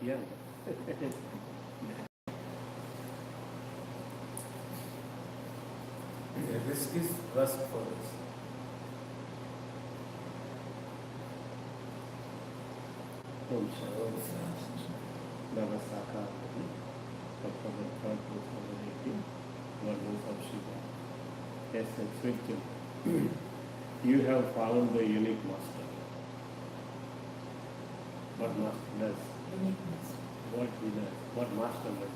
Yeah. The risk is rust for us. Om Shanti. Baba Sakar Murli, October 3rd, 2018, World of Shiva. Yes, it's You have found the unique master. What master does? Uniqueness. What he does? What master does?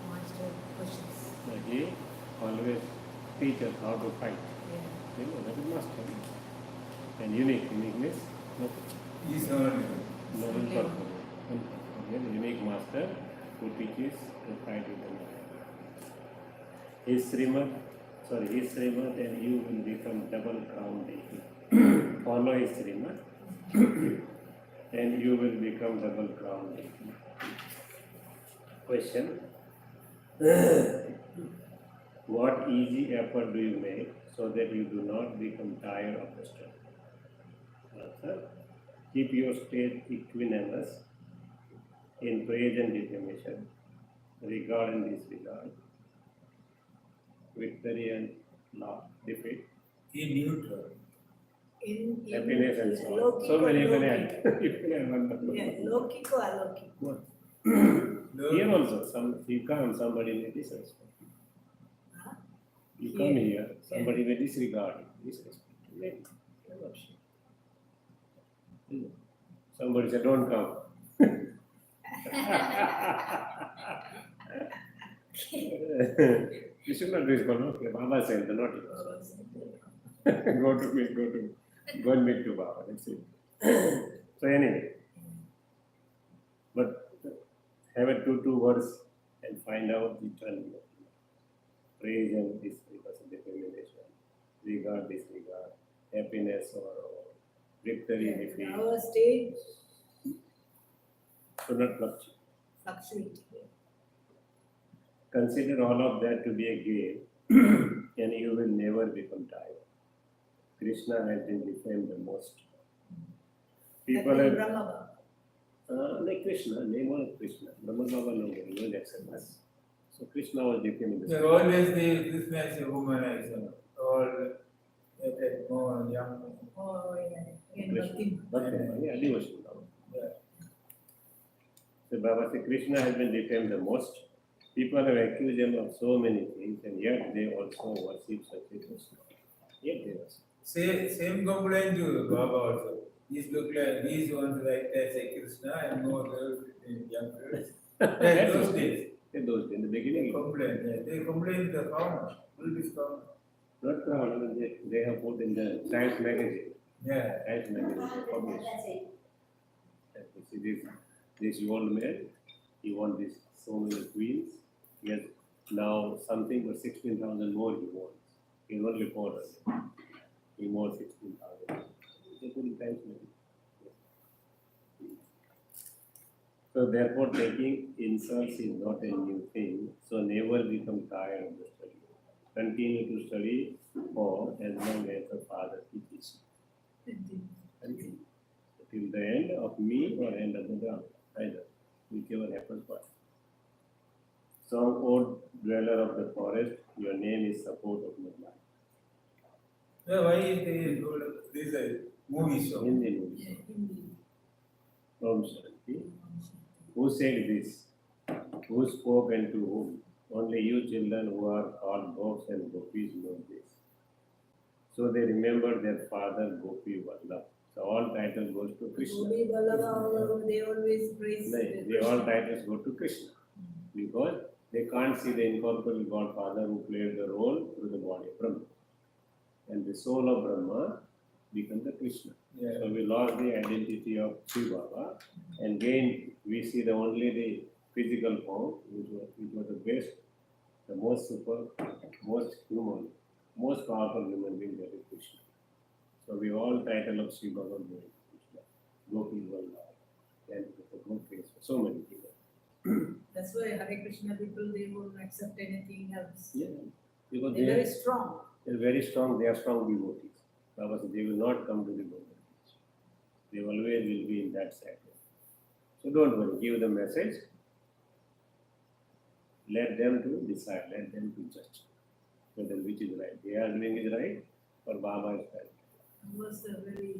Master pushes. He always teaches how to fight. Yeah. You know, that is master. And uniqueness, no, He is not noble purpose. Unique master who teaches to fight with the master. His Srimad and you will become double crown deity. Follow his Srimad and you will become double crown deity. Question. What easy effort do you make so that you do not become tired of the struggle? Answer. Keep your state equanimous in praise and defamation, regard and disregard, victory and loss, defeat, in neutral. In happiness and so on. Lokiko, So many you can Lokiko. add. You can add one more. Yeah, Lokiko, Alokiko. What? No, Here also, you come, somebody may disrespect. Huh? You come Here. here, somebody may disregard you, disrespect you. Maybe. I'm not sure. Somebody said, don't come. You should not respond. Okay, Baba said, not you. Go and meet to Baba. That's it. So anyway, but have a two words and find out the turn. Praise and disregard, regard, disregard, happiness or victory, defeat. Our state Should not fluctuate. fluctuating. Consider all of that to be a game and you will never become tired. Krishna has been defamed the most. People Like have, Brahma Baba. like Krishna, name of Krishna, Brahma Baba nobody will accept us. So Krishna was defamed the they most. always the Krishna is a womanizer. All that more young. Oh, yeah. In Krishna. Bhakti. Yeah, devotion. No? Yeah. So Baba said Krishna has been defamed the most. People have accused him of so many things and yet they also worship such a Krishna. Yet they worship. Same complaint to Baba also. These look like these ones like as a Krishna and more girls and young girls. Like those days. In those days, in the They beginning, complain. They complain to the farmer. British farmer. not crowd, I mean, they have put in the Science magazine. Yeah. Science magazine published. And you see this old man, he wants this so many queens. He has now something but 16,000 more he wants. He only reported. He wants 16,000. They put in Science magazine. So therefore taking insults is not a new thing. So never become tired of the study. Continue to study for as long as the Father teaches you. Continue. Till the end of me or end of the ground. Either. Whichever happens first. Some old dweller of the forest, your name is support of my life. Yeah, why is this a movie show? Hindi movies. Yeah, Hindi. Om Shanti. Who said this? Who spoke and to whom? Only you children who are called gopis and gopis know this. So they remember their father Gopi Vallabh. So all titles goes to Krishna. Gopi Ballabha, they always praise. They all titles go to Krishna. Because they can't see the incorporeal God Father who played the role through the body of Brahma. And the soul of Brahma becomes the Krishna. Yeah. So we lost the identity of Shiva Baba and gain we see the only the physical form which was the best, the most super, most human, most powerful human being that is Krishna. So we all title of Shiva Baba Krishna, Gopi Vallabh, and the Gopis, so many people. That's why Hare Krishna people, they won't accept anything else. Yeah, because They're very strong. they're very strong, they are strong devotees. Baba said they will not come to the Gopis. They always will be in that cycle. So don't worry, give the message. Let them to decide, let them to judge whether which is right. They are doing it right or Baba is right. Was a very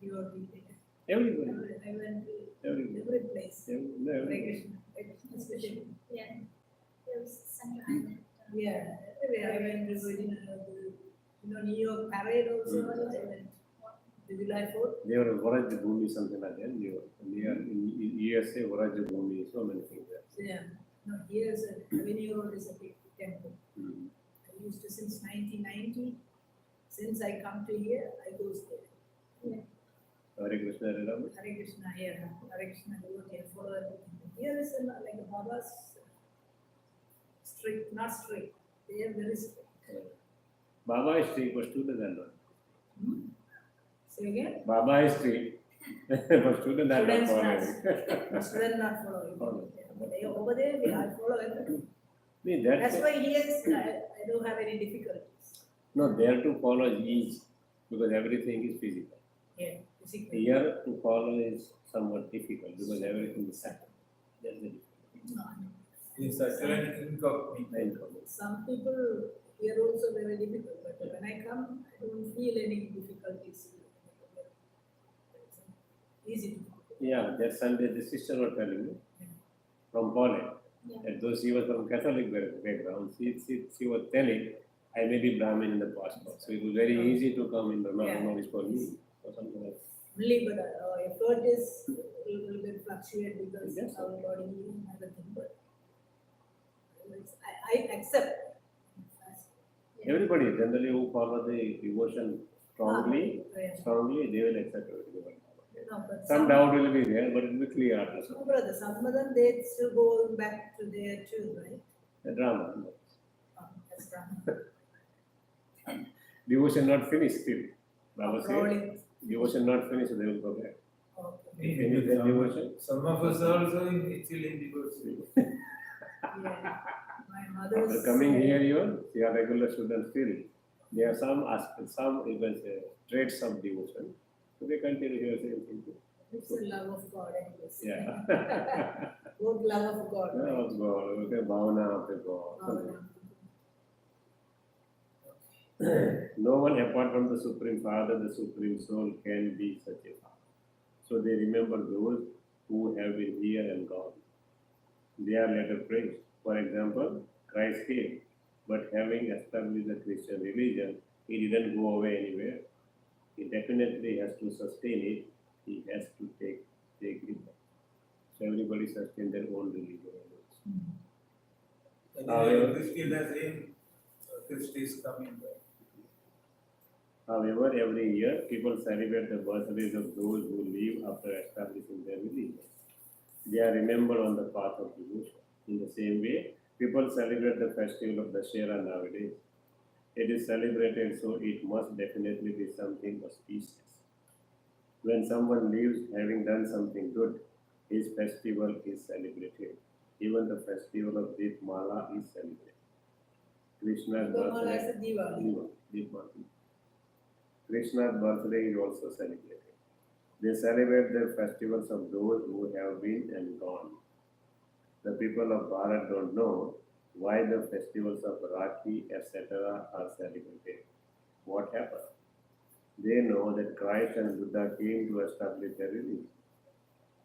pure people. Everybody. I went to Everybody. every place. No, Hare everybody. Krishna, especially. Yeah. There was Central Island. Yeah, everywhere I went to, New York parade also. I went. The July 4th. They were Varaj Bhumi, something like that. They are in USA, Varaj Bhumi, so many things there. Yeah. No, here's a Avenue Road is a big temple. Mm. I used to since 1990. Since I come to here, I go there. Hare Krishna, Hare Rama. Hare Krishna here, Hare Krishna devotee, follow everything. Here is like a Baba's strict, not strict. They are very strict. Baba is strict, but students are not. Hmm? Say again? Baba is strict, but students are not Students following. Students not following. Follow. But over there, I follow everything. See, That's why here I don't have any difficulties. no, there to follow is easy because everything is physical. Yeah, physically. Here to follow is somewhat difficult because everything is subtle. That's the No, It's such an incognito. difference. some people here also very difficult, but when I come, I don't feel any difficulties. Easy to follow. Yeah, that Sunday the sister was telling me from Poland. Yeah. And though she was from Catholic background, she was telling, I may be Brahmin in the passport. So it was very easy to come in the Yeah. knowledge for me or something like that. Only, but our effort is a little bit fluctuate because Yes. our body and everything, but I accept. Everybody generally who follow the devotion strongly, Yeah. they will accept everything. No, but Some doubt will be there, but it will be clear after some. No, brother, some of them they still go back to their too, right? The drama. That's drama. Devotion not finished still. Baba said, Probably. devotion not finished, so they will go back. Okay. Finish the devotion. Some of us also still in devotion. Yeah. My mother's. After coming here, you are regular students still. There are some even say traits of devotion. So they continue here same thing. It's the love of God, anyways. Yeah. Both love of God. right? Oh God, okay, bhavana of the God. No one apart from the Supreme Father, the Supreme Soul, can be such a father. So they remember those who have been here and gone. They are later praised. For example, Christ came, but having established the Christian religion, he didn't go away anywhere. He definitely has to sustain it. He has to take it back. So everybody sustain their own religion. And However- Christian has saying Christ is coming back. However, every year people celebrate the birthdays of those who live after establishing their religion. They are remembered on the path of devotion. In the same way, people celebrate the festival of Dashera nowadays. It is celebrated, so it must definitely be something auspicious. When someone lives having done something good, his festival is celebrated. Even the festival of Deepmala is celebrated. Krishna's Gurmala birthday. is a Diwali. Deepmala. Krishna's birthday is also celebrated. They celebrate the festivals of those who have been and gone. The people of Bharat don't know why the festivals of Rakhi, etc. are celebrated. What happened? They know that Christ and Buddha came to establish their religion.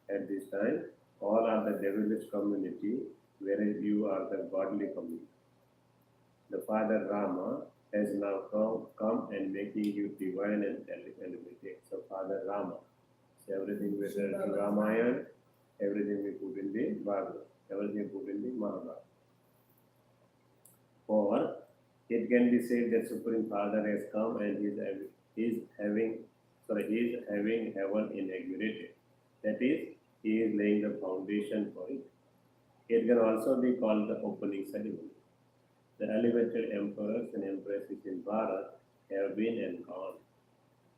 At this time, all are the devilish community, whereas you are the godly community. The Father Rama has now come and making you divine and elevated. So Father Rama. So everything we read in Ramayana, everything we put in the Bhagavad, everything put in the Mahabharata. Or it can be said that Supreme Father has come and he is having heaven inaugurated. That is, he is laying the foundation for it. It can also be called the opening ceremony. The elevated emperors and empresses in Bharat have been and gone.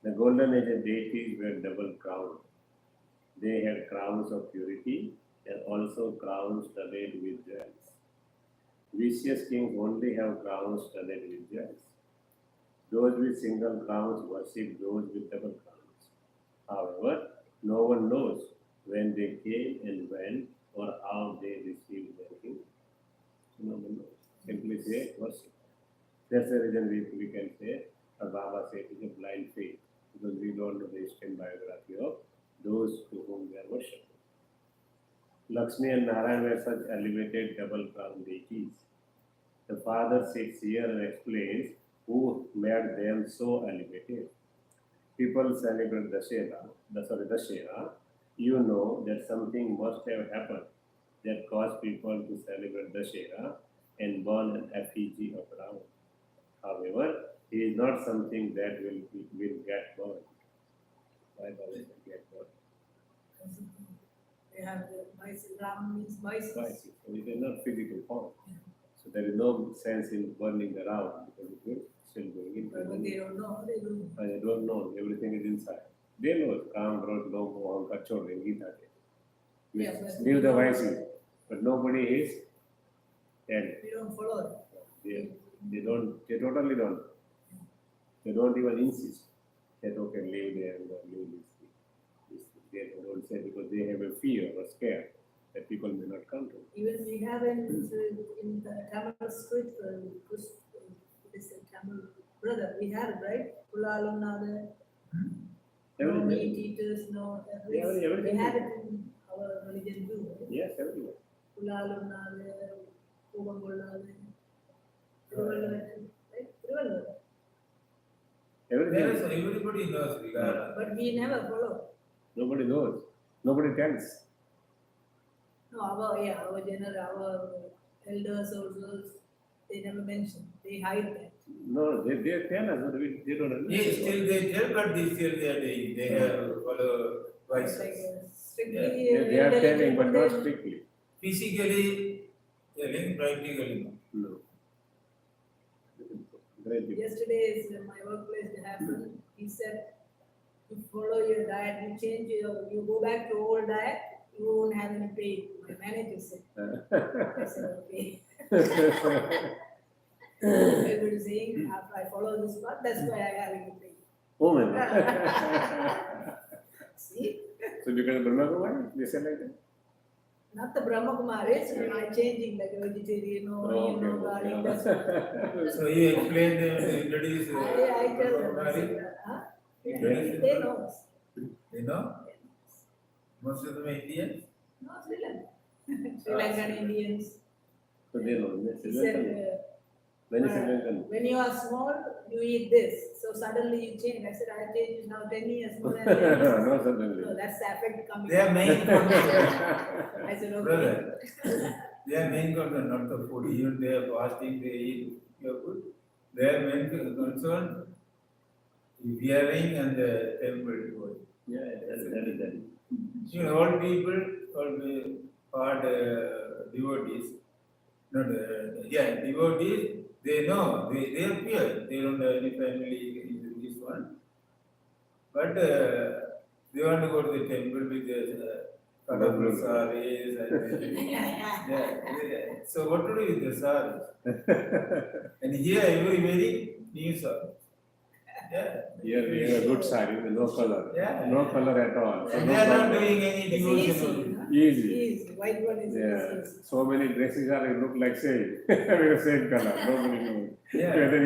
The golden age of deities were double crowned. They had crowns of purity and also crowns studded with jewels. Vicious kings only have crowns studded with jewels. Those with single crowns worship those with double crowns. However, no one knows when they came and then we can say, Baba said it is a blind faith because we don't know the Eastern biography of those to whom they are worshipping. Lakshmi and Narayan were such elevated double crown deities. The father sits here and explains who made them so elevated. People celebrate Dashera. You know that something must have happened that caused people to celebrate Dashera and burn an effigy of Ram. However, he is not something that will get burned. Why does it get burned? They have the bicycle, Ram means bicycle. Bicycle. So it is not physical form. So there is no sense in burning the Ram because it will still going into But they don't know, they do. They don't know, everything is inside. They know Ram wrote no more on Kachor in Gita. Yeah, but Leave the vices. But nobody is dead. We don't follow that. They totally don't. They don't even insist that okay, live there and live this. They don't say because they have a fear or scare that people may not come to. Even we have in the Tamil script, Tamil brother, we have it, right? Kulalunada, no Everything. meat eaters, no Everything. we have it in our religion too, right? Yes, everywhere. Kulalunada, Kubangullada, right? Tiruvalluvar. Everything. Yes, everybody knows regard. But we never follow. Nobody knows. Nobody tells. No, our elders also, they never mention. They hide that. No, they tell us, but they don't understand. Yes, still they tell, but they still they are doing. They have follow It's like vices. strictly. They are telling, but not they- strictly. Physically telling, practically no. No. Great people. Yesterday is my workplace it happened. He said, you follow your diet, you change you go back to old diet, you won't have any pain. My manager said. I said, okay. Everybody saying, after I follow this path, that's why I have any pain. Oh my God. See? So because of Brahma Kumari, they said like that? Not the Brahma Kumaris, I'm changing like a vegetarian or Okay, garlic. okay. That's what. So you explain them, introduce. I tell them, I said, huh? Introduce. They know. You know, most of them are Indians. No, Sri Lanka. Sri Lankan Indians. So they know. He said, Many Sri Lankan. when you are small, you eat this. So suddenly you change. I said, I changed now 10 years more than 10 years. No, suddenly. So that's the effect coming. Their main concern, I said, okay. brother, their main concern not the food. Even they are fasting, they eat your food. Their main concern is hearing and the temple going. Yeah, that is that. You know, all people, all the part devotees, not devotees. They know, they are pure. They don't have any family in this one. But they want to go to the temple with the colorful saris and so what to do with the saris? And here every very new saris. Yeah. Here we have a good sari with no color. Yeah. No color at all. So And no they are not color. doing any It's devotion. huh? Easy. Easy. White one is Yeah. easy. So many dresses are look like same. Having the same color. Nobody knows. Yeah. Whether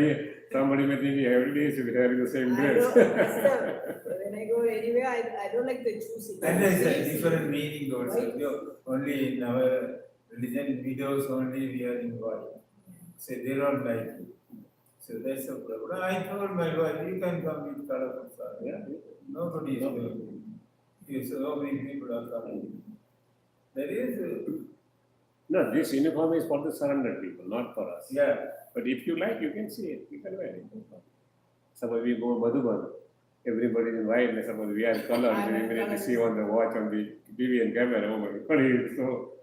somebody may think every day should be having the same I dress. when I go anywhere, I don't like the choosing. And there is a different meaning also. Right. Only in our religion, widows only we are involved. So they don't like it. So that's a problem. I told my wife, you can come with colorful saree. Yeah. Nobody is doing it. So many people are coming. That is, No, this uniform is for the surrendered people, not for us. yeah. But if you like, you can see it. You can wear it. Suppose we go Madhuban, everybody is in white, and suppose we are colored, I'm we in immediately colours. see on the watch on the TV and camera, oh my God, it's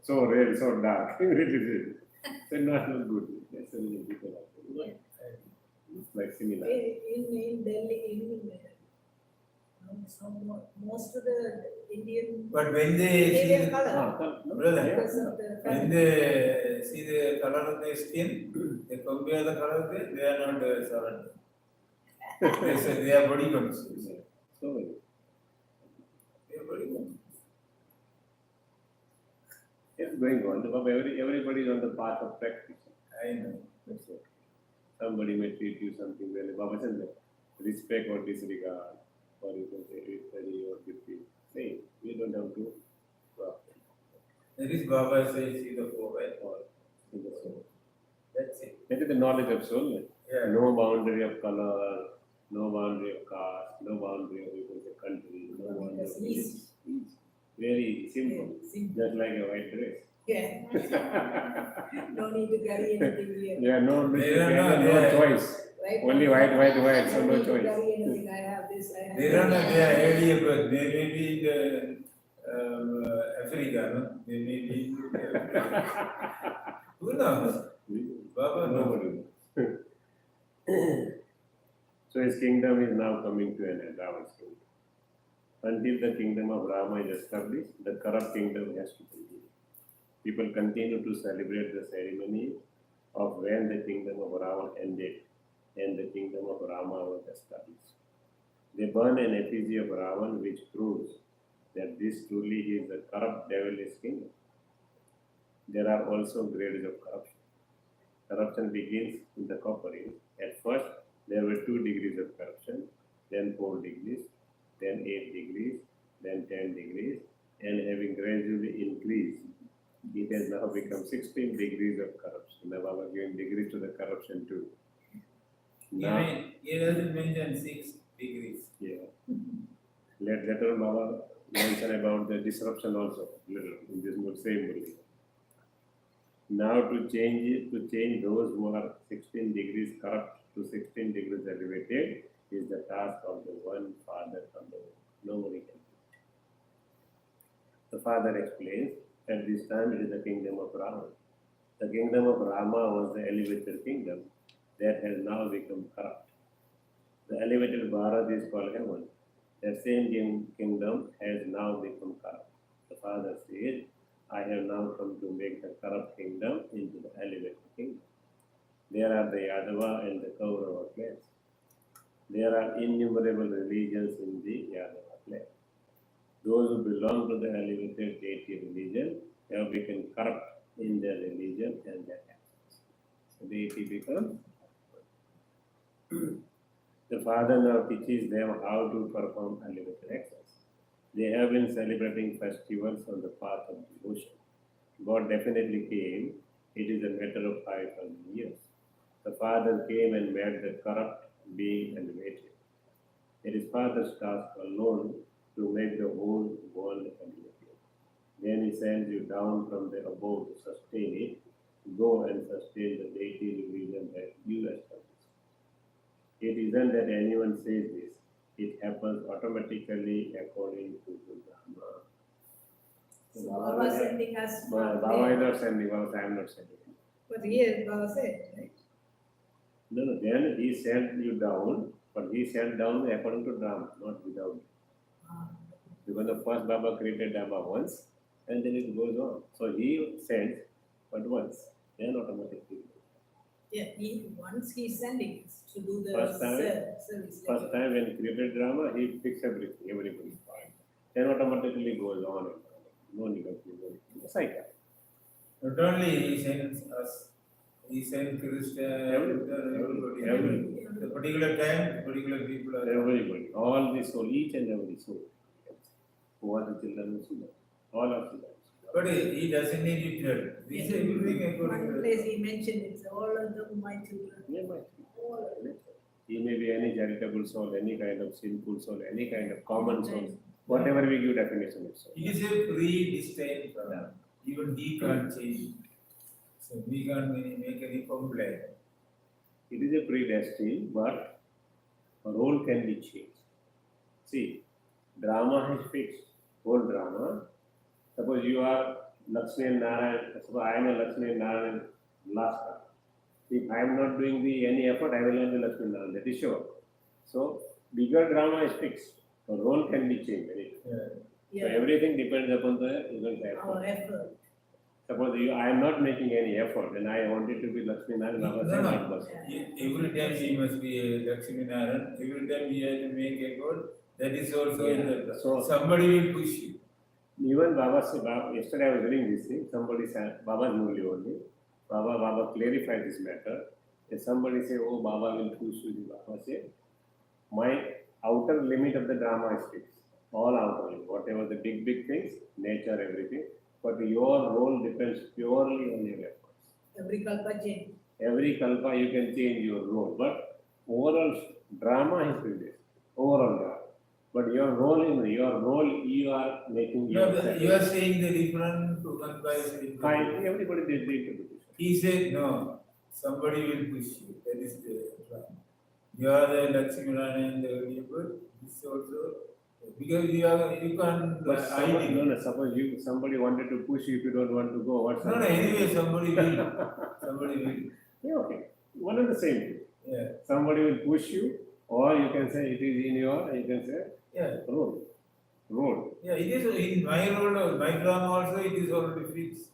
so red, so dark. So not look good. That's the reason people are doing it. It's like similar. In Delhi, most of the Indian But when they they see wear the, color brother, because of the when family. they see the color of the skin, they compare the color of the, they are not surrendered. They say they are body conscious. So, They are body conscious. it's going on. Everybody is on the path of practice. I know. That's it. Somebody may treat you something well. Baba said, respect or disregard, or you can say very or different. Say, you don't have to. That is Baba says, see the four, right? Or in the soul. That's it. That is the knowledge of soul. Yeah. No boundary of color, no boundary of caste, no boundary of you can say country, no boundary of That's easy. easy. Very simple. Yeah, simple. Just like a white dress. Yeah, no need to carry anything here, Yeah, no, They don't know, no yeah. choice. right? Only white, so No no need to choice. carry anything, I have this, I have They don't know that. their earlier birth. They may be in Africa, no? They may be in who knows? Baba knows. Nobody. So his kingdom is now coming to an end, Rama's kingdom. Until the kingdom of Rama is established, the corrupt kingdom has to continue. People continue to celebrate the ceremony of when the kingdom of Rama ended and the kingdom of Rama was established. They burn an effigy of Ravan which proves that this truly is a corrupt devilish kingdom. There are also grades of corruption. Corruption begins in the coppering. At first, there were 2 degrees of corruption, then 4 degrees, then 8 degrees, then 10 degrees, and having gradually increased, it has now become 16 degrees of corruption. Now Baba giving degrees to the corruption too. Now, He doesn't mention 6 degrees. yeah. Later Baba mention about the disruption also, little in this same movie. Now to change those who are 16 degrees corrupt to 16 degrees elevated is the task of the one Father alone. Nobody can do it. The Father explains, at this time it is the kingdom of Rama. The kingdom of Rama was the elevated kingdom that has now become corrupt. The elevated Bharat is called heaven. That same kingdom has now become corrupt. The Father says, I have now come to make the corrupt kingdom into the elevated kingdom. There are the Yadava and the Kaurava clans. There are innumerable religions in the Yadava clan. Those who belong to the elevated deity religion have become corrupt in their religion and their actions. So deity becomes. The Father now teaches them how to perform elevated actions. They have been celebrating festivals on the path of devotion. God definitely came. It is a matter of 5,000 years. The Father came and made the corrupt being elevated. It is Father's task alone to make the whole world elevated. Then He sends you down from the above to sustain it. Go and sustain the deity religion that you established. It isn't that anyone says this. It happens automatically according to the Dharma. So Baba sending us from Baba is there. not sending, Baba, I am not sending. But here Baba said, right? No, then he sent you down, but he sent down according to Dharma, not without. Ah, Because the first Baba created Dharma once, and then it goes on. So he sends, but once, then automatically. yeah, once he's sending us to do the First time- service. First time when he created drama, he fixed everything, everybody's fine. Then automatically goes on and on. No need of the cycle. Not only he sends us, he sends Christian, everybody. Everybody. The particular time, particular people are. Everybody, all the soul, each and every soul. Who are the children of Suda? All are Suda. But he doesn't need it here. He says everything according One to place he mentioned it's all of them my children. Yeah, but All of them. he may be any charitable soul, any kind of sinful soul, any kind of common soul, whatever we give definition of soul. He is a predestined Brahman. Even he can't change. So we can't make any complaint. It is a predestined, but a role can be changed. See, drama is fixed. Whole drama. Suppose you are Lakshmi and Narayan, suppose I am a Lakshmi and Narayan last time. If I am not doing any effort, I will not be Lakshmi and Narayan, that is sure. So, bigger drama is fixed. The role can be changed. Yeah. So, Yeah, everything depends upon the effort. our effort. Suppose I am not making any effort and I wanted to be Lakshmi Narayan, Baba No, said no. not possible. Every time he must be a Lakshmi Narayan. Every time he has to make effort. That is also in the. So- Somebody will push you. Even Baba said, yesterday I was reading this thing, somebody said, Baba's Murli only. Baba clarified this matter. If somebody say, oh, Baba will push you, Baba say, my outer limit of the drama is fixed. All outer limit, whatever the big things, nature, everything. But your role depends purely on your efforts. Every kalpa change. Every kalpa you can change your role, but overall drama is previous. Overall drama. But your role, you are making No, yourself. you are saying the different to compare. Fine, everybody did the interpretation. He said, no, somebody will push you. That is the drama. You are the Lakshmana and the Udayapur. This also, because you can't But hide it. suppose somebody wanted to push you if you don't want to go. What's No, anyway, somebody will. Somebody will. Yeah, okay. One and the same thing. Yeah. Somebody will push you, or you can say it is in your, you can say, Yeah. role. Yeah, it is in my role, my drama also, it is already fixed.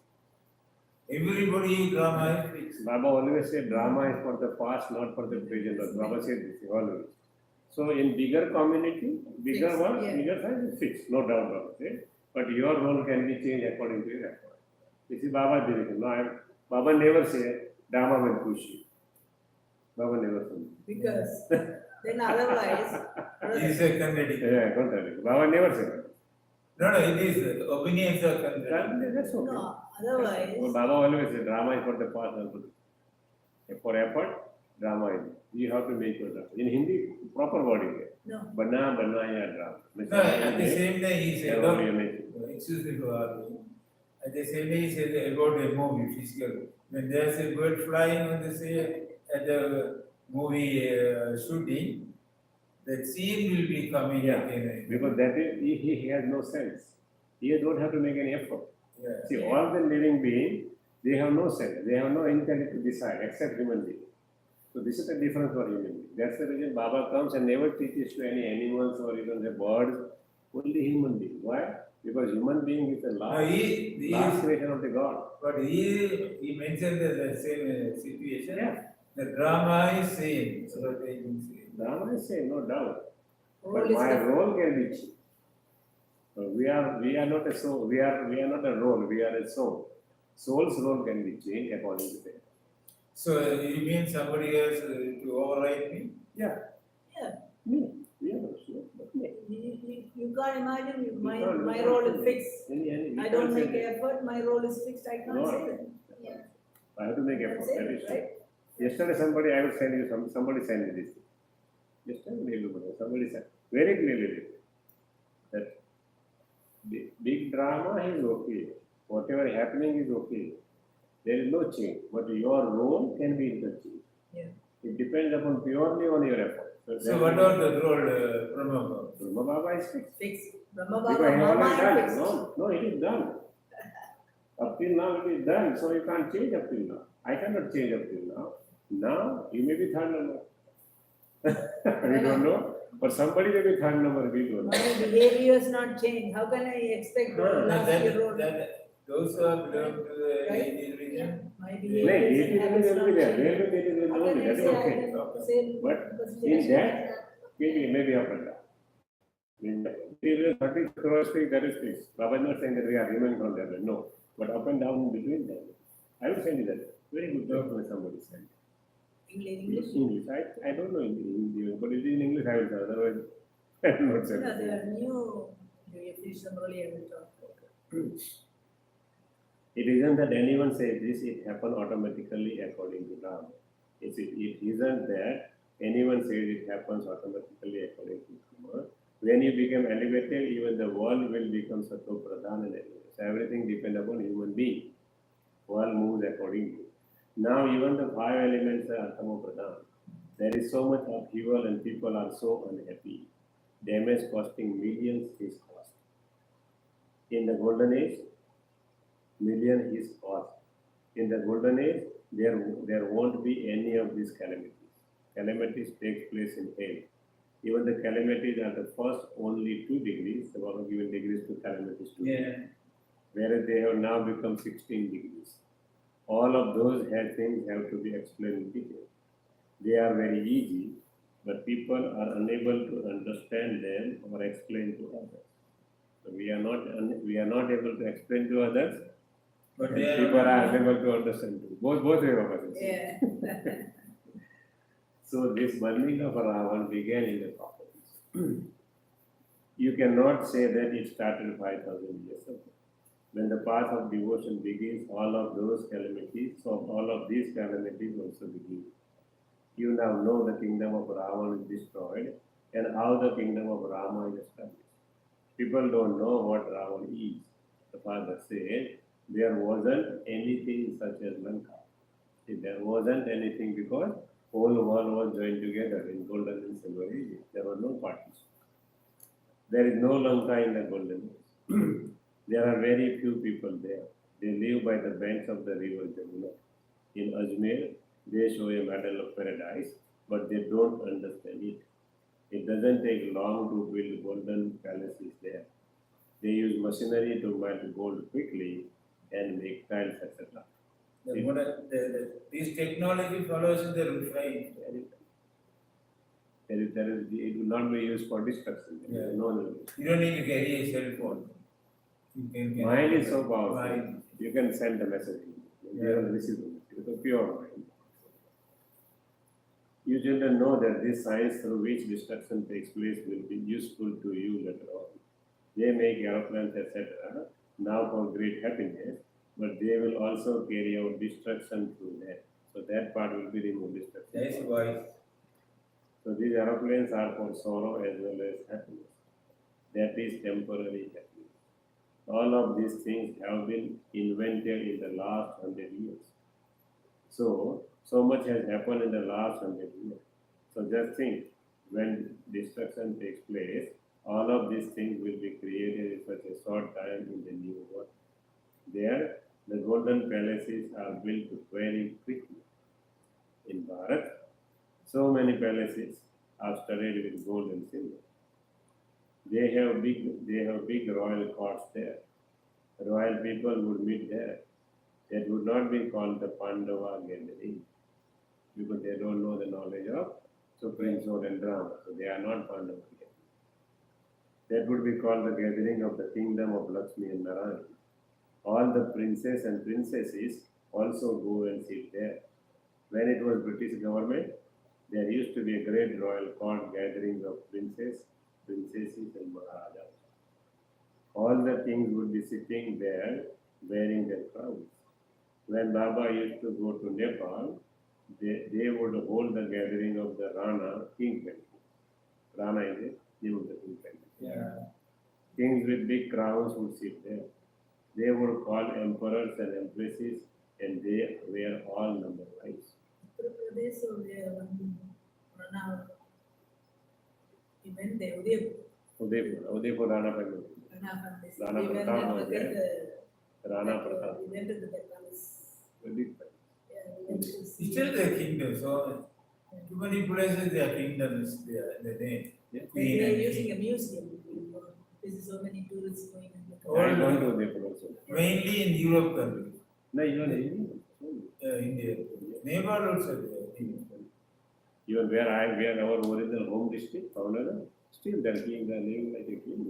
Everybody drama is fixed. Baba always said drama is for the past, not for the present. But Baba said this always. So in bigger community, bigger Fixed, one, yeah. bigger size is fixed, no doubt about it. But your role can be changed according to your effort. This is Baba direction. No, Baba never said drama will push you. Baba never said. Because then otherwise, It is a contradiction. Yeah, contrary. Baba never said. No, it is. Opinions are contradictory. That's okay. no, otherwise, Well, Baba always said drama is for the past, not for the for effort. Drama is. You have to make your drama. In Hindi, proper word is there. no. Bana ya drama. No, at the same time he said, Whatever no, you make. excuse me for arguing. At the same time he said about a movie, physical. When there's a bird flying on the say at the movie shooting, that scene will be coming Yeah, again. because that is, he has no sense. He don't have to make any effort. Yeah. See, all the living beings, they have no sense. They have no intent to decide except human beings. So this is the difference for human beings. That's the reason Baba comes and never teaches to any animals or even the birds, only human beings. Why? Because human being is the No, last, he last is, creation of the God. but he mentioned the same situation. Yeah. The drama is same. So they can say. Brahma is saying, no doubt. Role But is my different. role can be changed. So we are not a soul. We are not a role. We are a soul. Soul's role can be changed according to that. So you mean somebody else to override me? Yeah. Yeah. Me. Yeah, sure. But me. You can't imagine, my can't- role is fixed. we I can't don't say make that. effort, my role is fixed, I can't No. say that. Yeah. I have to make Can't effort. say That that, is true. right? Yesterday, I will send you somebody sent me this. Yesterday, somebody said very clearly that big drama is okay. Whatever happening is okay. There is no change, but your role can be interchanged. Yeah. It depends upon purely on your effort. So what about the role Brahma? Brahma Baba is fixed. Fixed. Brahma Because Baba, he Mama already is done. fixed. No, it is done. Up till now it is done, so you can't change up till now. I cannot change up till now. Now you may be third number. We don't know. But somebody may be third number, we don't know. My behavior is not changed, how can I expect No, last year role? Those who are belong to the Right? Indian region, My No, behavior it and will habits be not there. changed. There will be How can I that is say I okay. can say But percentage? in that, maybe after that. Maybe 30 crores thing, that is fixed. Baba is not saying that we are remaining on that. No. But up and down in between them. I will send you that. Very good job when somebody sent. English. English. I don't know Hindi, but it is in English I will say. Otherwise, I will not say. No, the new, you finish them earlier, I will talk. It isn't that anyone says this, it happened automatically according to Ram. It isn't that anyone says it happens automatically according to Rama. When you become elevated, even the world will become Sattva Pradhan and elevated. So everything depends upon human being. World moves accordingly. Now even the 5 elements are Atama Pradhan. There is so much upheaval and people are so unhappy. Damage costing millions is cost. In the golden age, million is cost. In the golden age, there won't be any of these calamities. Calamities take place in hell. Even the calamities are the first only 2 degrees. The Baba given degrees to calamities 2 yeah. whereas they have now become 16 degrees. All of those things have to be explained in detail. They are very easy, but people are unable to understand them or explain to others. So we are not able to explain to others, But and they people are are, unable to understand too. Both way of us. Yeah. So this burning of Ravan began in the properties. You cannot say that it started 5,000 years ago. When the path of devotion begins, all of those calamities, so all of these calamities also begin. You now know the kingdom of Ravan is destroyed and how the kingdom of Rama is established. People don't know what Ravan is. The father said, there wasn't anything such as Lanka. There wasn't anything because whole world was joined together in golden and silver age. There were no parties. There is no Lanka in the golden age. There are very few people there. They live by the banks of the river Jamuna. In Ajmer, they show a model of paradise, but they don't understand it. It doesn't take long to build golden palaces there. They use machinery to melt gold quickly and make tiles, etc. This technology follows the refined. It will not be used for destruction. Yeah. No. You don't need to carry a cell phone. You can Mind is so powerful. Mind. You can send a message. You Yeah. can receive it. It is a pure mind. You children know that this science through which destruction takes place will be useful to you later on. They make aeroplanes, etc. now for great happiness, but they will also carry out destruction through that. So that part will be removed, destruction. That's why. So these aeroplanes are for sorrow as well as happiness. That is temporary happiness. All of these things have been invented in the last 100 years. So much has happened in the last 100 years. So just think, when destruction takes place, all of these things will be created in such a short time in the new world. There, the golden palaces are built very quickly. In Bharat, so many palaces are studded with gold and silver. They have big royal courts there. Royal people would meet there. That would not be called the Pandava gathering because they don't know the knowledge of supreme sword and drama. So they are not Pandava gathering. That would be called the gathering of the kingdom of Lakshmi and Narayana. All the princes and princesses also go and sit there. When it was British government, there used to be a great royal court gathering of princesses and Maharajas. All the kings would be sitting there wearing their crowns. When Baba used to go to Nepal, they would hold the gathering of the Rana king family. Rana is the name of the king family. Yeah. Kings with big crowns would sit there. They would call emperors and empresses, and they were all number wise. Uttar Pradesh or where Rana, he went there, Udaipur Rana family. Rana family. Rana We went Pratap there, was forget Rana Pratap. we went to the palace. Very big family. Yeah, we went to see. Still the kingdom, so too many places their kingdoms there, the name. Yeah. Queen They are and using king. a museum. This is so many tourists going in the Oh, I gone to Udaipur also. Mainly in Europe countries, No, even India. Nepal also there. even where our original home district, Pavnara, still they're living like a king.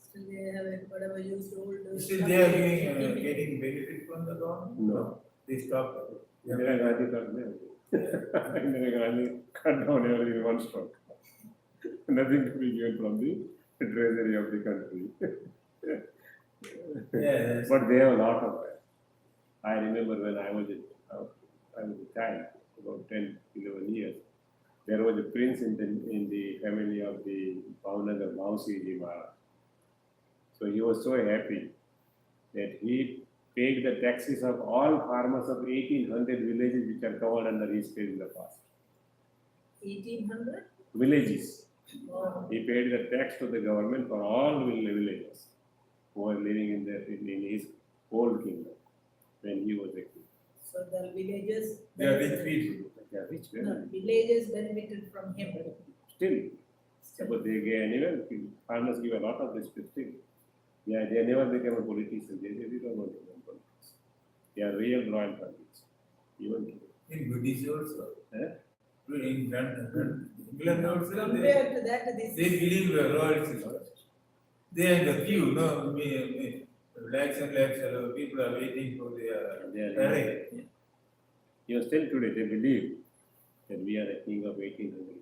Still they have whatever used old. Still they are getting benefit from the government? No. They stopped. Indira Gandhi cut there. Indira Gandhi cut down every one stroke. Nothing to be given from the treasury of the country. Yeah. But they have a lot of that. I remember when I was a child, about 10, 11 years, there was a prince in the family of the Bhavnagar Mausiji Maharaj. So he was so happy that he paid the taxes of all farmers of 1800 villages which are covered under his state in the past. 1800? Villages. Wow. He paid the tax to the government for all villagers who were living in his old kingdom when he was a king. So the villagers. They are rich people. They are rich, No, villagers benefited from him. Still, but they gave anyway, farmers give a lot of respect still. Yeah, they never became a politician. They don't want to become politics. They are real royal families. Even today. In British also. Eh? In England also, Compared to that, this they believe royalty. They are in the queue, no? Lakhs and lakhs of people are waiting for their They are parade. Even still today, they believe that we are the king of 1800.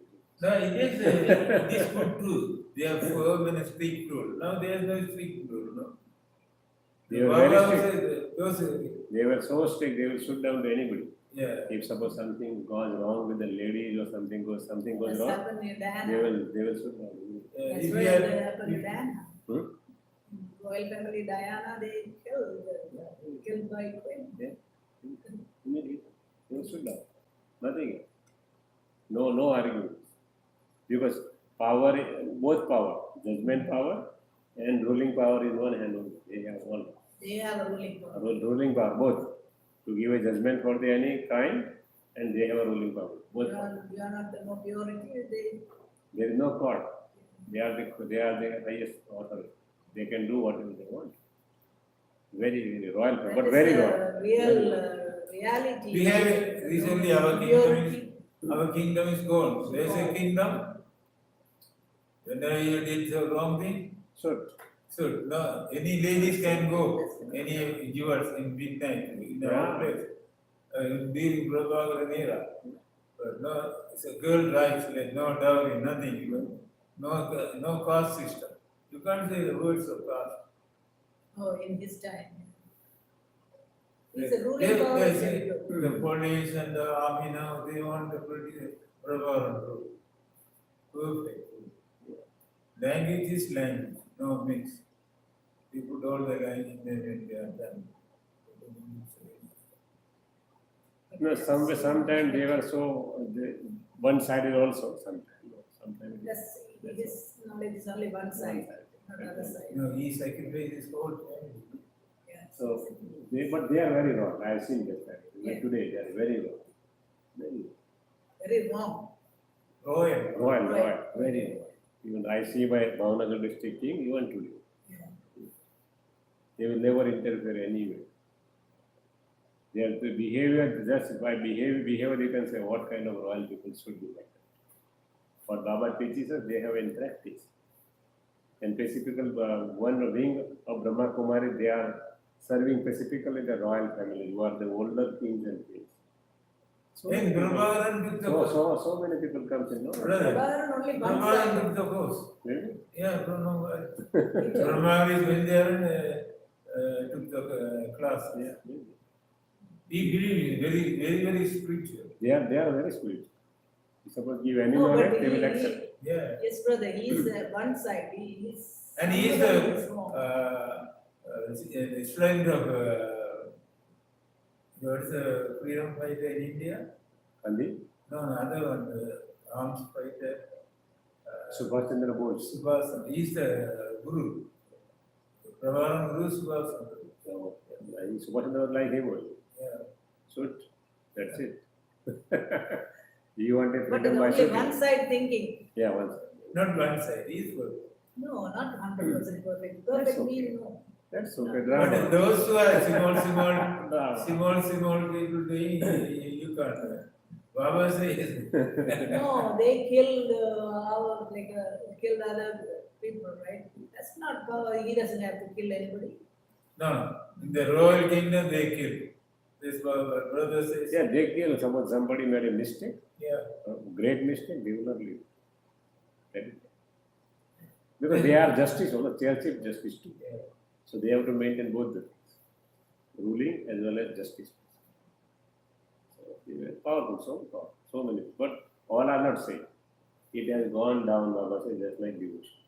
No, it is good too. They have firm and strict rule. Now there is no strict rule, no. They were very Baba strict. said, those, They were so strict, they will shoot down to anybody. yeah. If suppose something goes wrong with the ladies or something goes That's wrong, happened in they Diana. will shoot down. That's If why we that are, happened in Diana. Hmm? Royal family Diana, they killed by Queen. Immediately, they will shoot down. Nothing else. No arguments. Because power, both power, judgment power and ruling power is one hand only. They have one. They have a ruling power. Ruling power, both. To give a judgment for the any kind, and they have a ruling power. Both. You are not the more purity, There is no court. They are the highest authority. They can do whatever they want. Very royal, that but is very the royal. reality. we have recently our kingdom is gone. There is a kingdom. When you did the wrong thing, So, no, any ladies can go, any jewels in midnight in our place. During Prabhakara era. But no, it's a girl rights, like no dowry, nothing. No caste system. You can't say the words of caste. Oh, in his time. It's They- a ruling they- power. they is say everywhere. the police and the army now, they want the Prabhakara rule. Perfect. Language is language, no mix. We put all the language in there and they are done. sometimes they were so one-sided also. Sometimes. His knowledge is only one side, not the other side. You know, he sacrificed his whole family. Yeah. So, but they are very wrong. I have seen that. Like Yeah. today, they are very wrong. Very Very wrong. Royal. royal, Right. very wrong. Even I see my Bhavanagar district king, even today. Yeah. They will never interfere anyway. Their behavior, just by behavior, you can say what kind of royal people should be like that. What Baba teaches us, they have in practice. And specifically, one wing of Brahma Kumari, they are serving specifically the royal family, who are the older kings and queens. So, Then Prabhakaran took the post. so many people come in, no? Brother, Prabhakaran only one Prabhakaran side. took the post. Really? Yeah, Brahma is when they took the class. Yeah. He believed very spiritual. They are very spiritual. Suppose give any No, knowledge, but they will he- accept. Yeah. Yes, brother, he is one side. He is. And he is wrong. the strength of what is the freedom fighter in India? Gandhi, No, another one, the arms fighter. Subhash Chandra Bose. Subhasan. He is the guru. Prabharan Guru Subhasan. So, Subhash Chandra was like him only. Yeah. So that's it. You want a But freedom by only shooting. one side thinking. Yeah, one side. Not one side, he is good. No, not 100% perfect. That's Perfect okay. means no. That's okay. But Drama. those who are Drama. small people doing, you can't. Baba says, No, they killed killed other people, right? That's not power. He doesn't have to kill anybody. no, in the royal kingdom they kill. This brother says, Yeah, they kill. Suppose somebody made a mistake, yeah. a great mistake, they will not leave. That is- Because they are justice, they are chief justice too. Yeah. So they have to maintain both the things, ruling as well as justice. So they were powerful, so many. But all are not same. It has gone down, Baba says, just like devotion.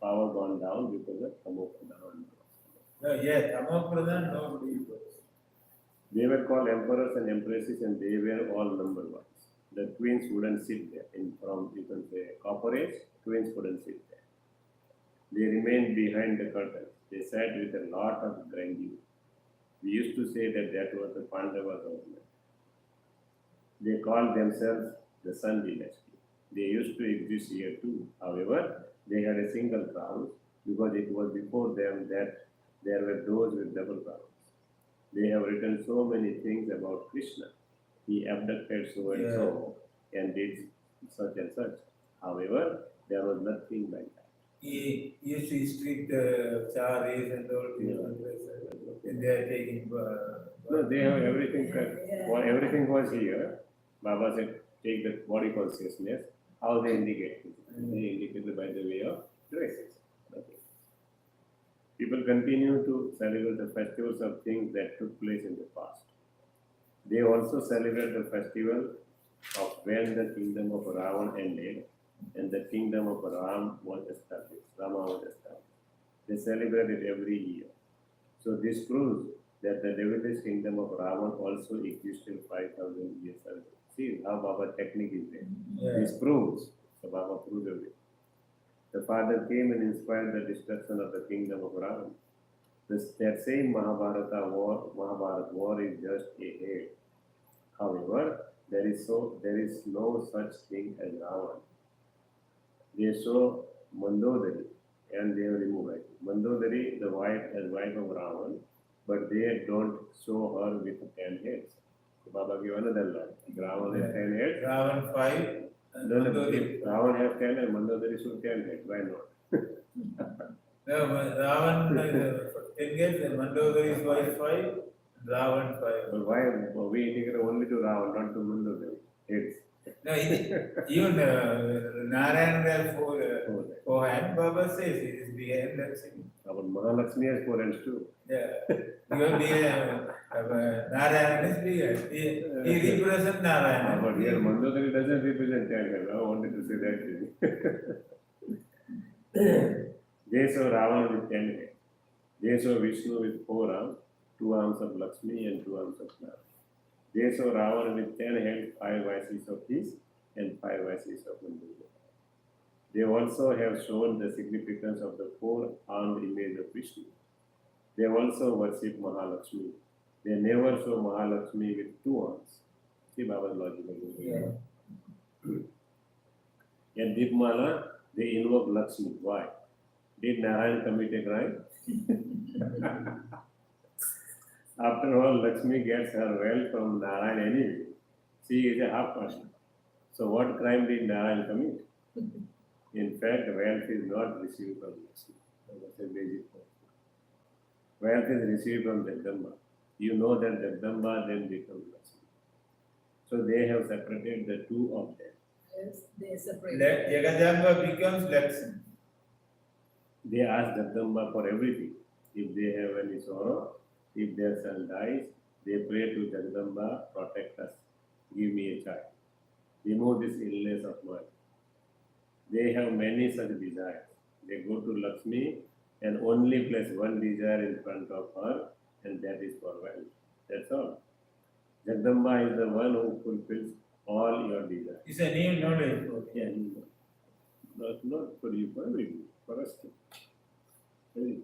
Power gone down because of Tamopradhan. No, yeah, Tama Pradhan, nobody goes. They were called emperors and empresses, and they were all number ones. The queens wouldn't sit there. You can say copper age, queens wouldn't sit there. They remained behind the curtains. They sat with a lot of grandeur. We used to say that was the Pandava government. They called themselves the Sun dynasty. They used to exist here too. However, they had a single crown because it was before them that there were those with double crowns. They have written so many things about Krishna. He abducted so and so and did such and such. However, there was nothing like that. He used to strip the charis and all these and they are taking. No, they have everything. Yeah. Everything was here. Baba said, take the body consciousness, how they indicate it? They indicate it by the way of dresses. Okay. People continue to celebrate the festivals of things that took place in the past. They also celebrate the festival of when the kingdom of Ravan ended and the kingdom of Ram was established. Rama was established. They celebrate it every year. So this proves that the devilish kingdom of Ravan also existed 5,000 years ago. See how Baba technique is there. Yeah. This proves, so Baba proved it. The father came and inspired the destruction of the kingdom of Ravan. That same Mahabharata war is just a head. However, there is no such thing as Ravan. They show Mandodari and they have removed it. Mandodari, the wife of Ravan, but they don't show her with 10 heads. So Baba gave another law. Ravan has 10 heads. Ravan 5. And No, Mandodari. if Ravan has 10 and Mandodari should 10 heads. Why not? No, Ravan 10 heads and Mandodari's wife 5. Ravan 5. But why we indicate only to Ravan, not to Mandodari? Heads. No, even Narayan has four hands. Baba says it is behind that thing. Our Mahalakshmi has 4 hands too. Yeah. Even Narayan is bigger. He represents Narayan. But here Mandodari doesn't represent 10 heads. I wanted to say that thing. They saw Ravan with 10 heads. They saw Vishnu with 4 arms, 2 arms of Lakshmi and 2 arms of Narayan. They saw Ravan with 10 heads, 5 vices of his and 5 vices of Mandodari. They also have shown the significance of the 4-armed image of Vishnu. They also worship Mahalakshmi. They never show Mahalakshmi with 2 arms. See Baba's logical. Yeah. In Deepmala, they invoke Lakshmi. Why? Did Narayan commit a crime? After all, Lakshmi gets her wealth from Narayan anyway. She is a half person. So what crime did Narayan commit? In fact, wealth is not received from Lakshmi. That's a basic point. Wealth is received from Jagdamba. You know that Jagdamba then becomes Lakshmi. So they have separated the two of them. Yes, they separate. Jagadamba becomes Lakshmi. They ask Jagdamba for everything. If they have any sorrow, if their son dies, they pray to Jagdamba, protect us, give me a child, remove this illness of mine. They have many such desires. They go to Lakshmi and only place one desire in front of her, and that is for wealth. That's all. Jagdamba is the one who fulfills all your desires. It's a new knowledge. Yeah, not for you, for everyone, for us too. Everyone.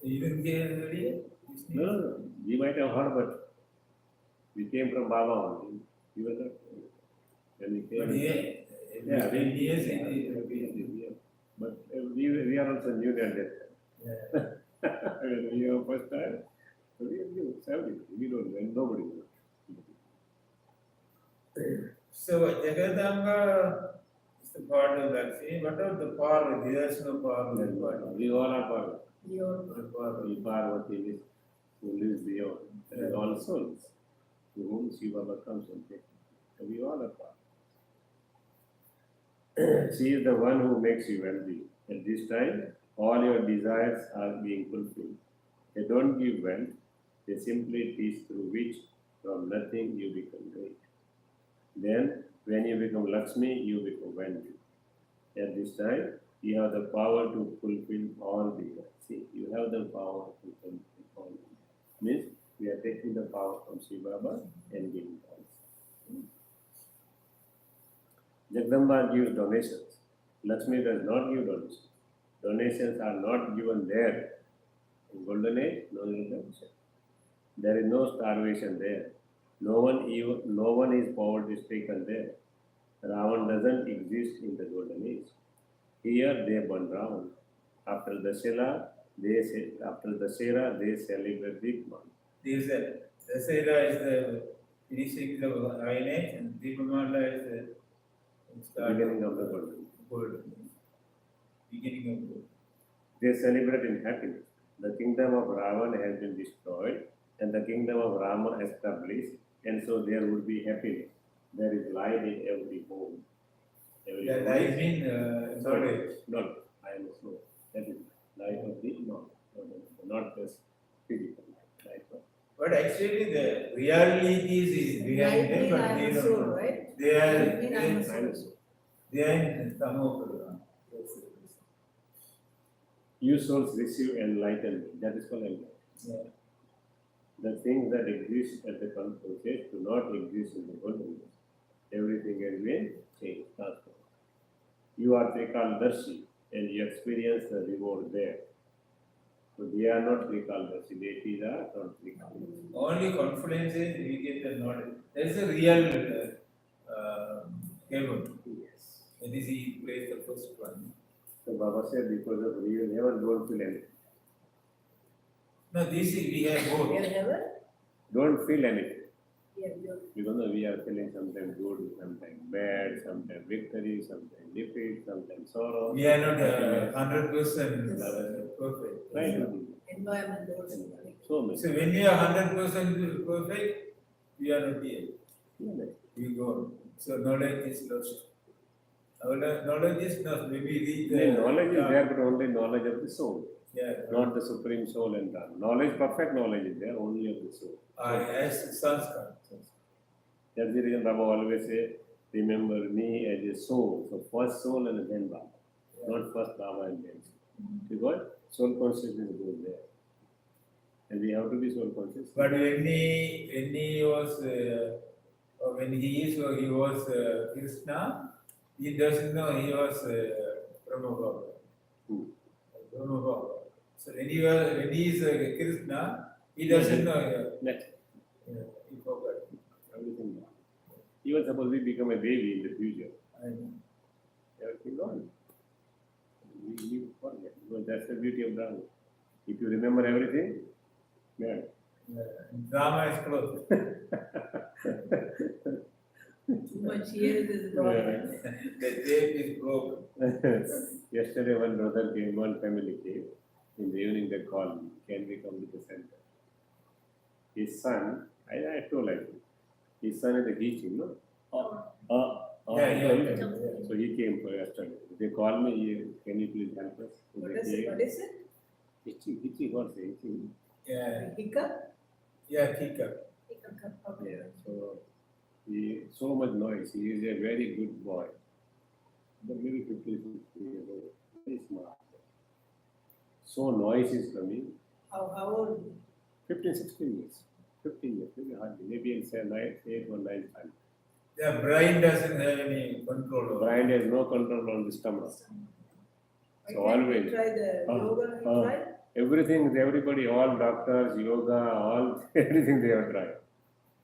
You didn't get it? No. We might have heard, but we came from Baba only. We were not. When we came. But Yeah, but we are also new at that time. Yeah. When we were first time, so we are new, everything. We don't know, nobody knows. So Jagadamba is the part of Lakshmi. What about the Parvati? There is no Parvati. We all are Parvati. Your We Parvati is who lives beyond. There are all souls to whom Shiva comes and takes. So we all are Parvati. She is the one who makes you wealthy. At this time, all your desires are being fulfilled. They don't give wealth, they simply teach through which from nothing you become great. Then, when you become Lakshmi, you become wealthy. At this time, you have the power to fulfill all desires. See, you have the power to fulfill all desires. Means, we are taking the power from Shiva Baba and giving it. Jagdamba gives donations. Lakshmi does not give donations. Donations are not given there. In Golden Age, no donation. There is no starvation there. No one is poverty stricken there. Ravan doesn't exist in the Golden Age. Here they burn Ravan. After Dashera, they celebrate Deepman. Dasera is the finishing the Iron Age and Deepamala is the Beginning of the Golden Age. gold. Beginning of gold. They celebrate in happiness. The kingdom of Ravan has been destroyed and the kingdom of Rama established, and so there would be happiness. There is light in every home. Every Yeah, home light is- mean knowledge. Not, I am slow. That is light of the knowledge, not just physical light. Light of But actually, the realities is behind Light them, mean but I they am a don't soul, know. right? They are, Light mean I am a I am soul. soul. they are in Tamopura. You souls receive enlightenment. That is called enlightenment. Yeah. The things that exist at the control stage do not exist in the world. Everything has been changed, transformed. You are Trikaldarshi and you experience the reward there. So they are not Trikaldarshi, deities are not Trikaldarshi. Only confidence is we get the knowledge. That is a real heaven. Yes. That is he plays the first one. So Baba said, because of real heaven, don't feel anything. No, this is we have Real both. heaven? Don't feel anything. Yeah, yeah. Because we are feeling sometimes good, sometimes bad, sometimes victory, sometimes defeat, sometimes sorrow. We are not happiness. 100% perfect. Right? Environment also. So many. So when you are 100% perfect, we are not here. Yeah. We go. So knowledge is lost. Our knowledge is not. Maybe read The knowledge is there, but only knowledge of the soul, Yeah. not the supreme soul and God. Knowledge, perfect knowledge is there, only of the soul. As sanskar. That's the reason Baba always say, remember me as a soul. So first soul and then Baba, not first Baba and then soul. Because soul consciousness goes there. And we have to be soul conscious. But when he was or when he was Krishna, he doesn't know he was Brahma Baba. Hmm. Brahma Baba. So when he is Krishna, he doesn't know. Next, He forgot. everything gone. Even suppose we become a baby in the future, I know. everything gone. We forget. Because that's the beauty of Dharma. If you remember everything, yeah. Drama is closed. Too much here is gone. The tape is broken. Yesterday, one brother came, one family came. In the evening, they called me, can we come to the center? His son, I told him, his son is a teaching, no? Yeah. So he came for yesterday. They called me, can you please help us? So What they is it? came. What is it? Hitching, what's it? Hitching. Yeah, Hiccup? hiccup. Hiccup. Okay. Yeah, so he so much noise. He is a very good boy. But maybe 50, 60 years old. Very smart. So noise is coming. How old? 15, 16 years. 15 years, maybe hardly. Maybe in say 8 or 9 times. The brain doesn't have any control over. Brain has no control on the stomach. Why So can't always- we try the yoga? You try? Everything, everybody, all doctors, yoga, all, everything they have tried.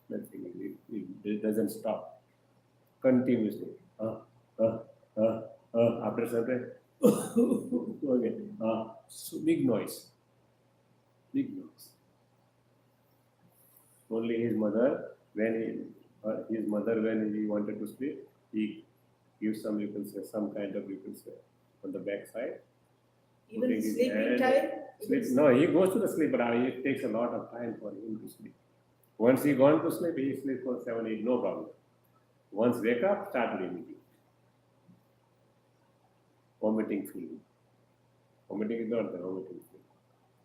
Nothing, it doesn't stop. Continuously. After some time, okay. So big noise. Big noise. Only his mother, when he wanted to sleep, he gives some, you can say, some kind of, you can say, on the back side. Even Putting his sleeping hand- time? Sleep. No, he goes to the sleep, but it takes a lot of time for him to sleep. Once he gone to sleep, he sleeps for 7, 8, no problem. Once wake up, start immediately. Vomiting feeling. Vomiting is not the vomiting feeling.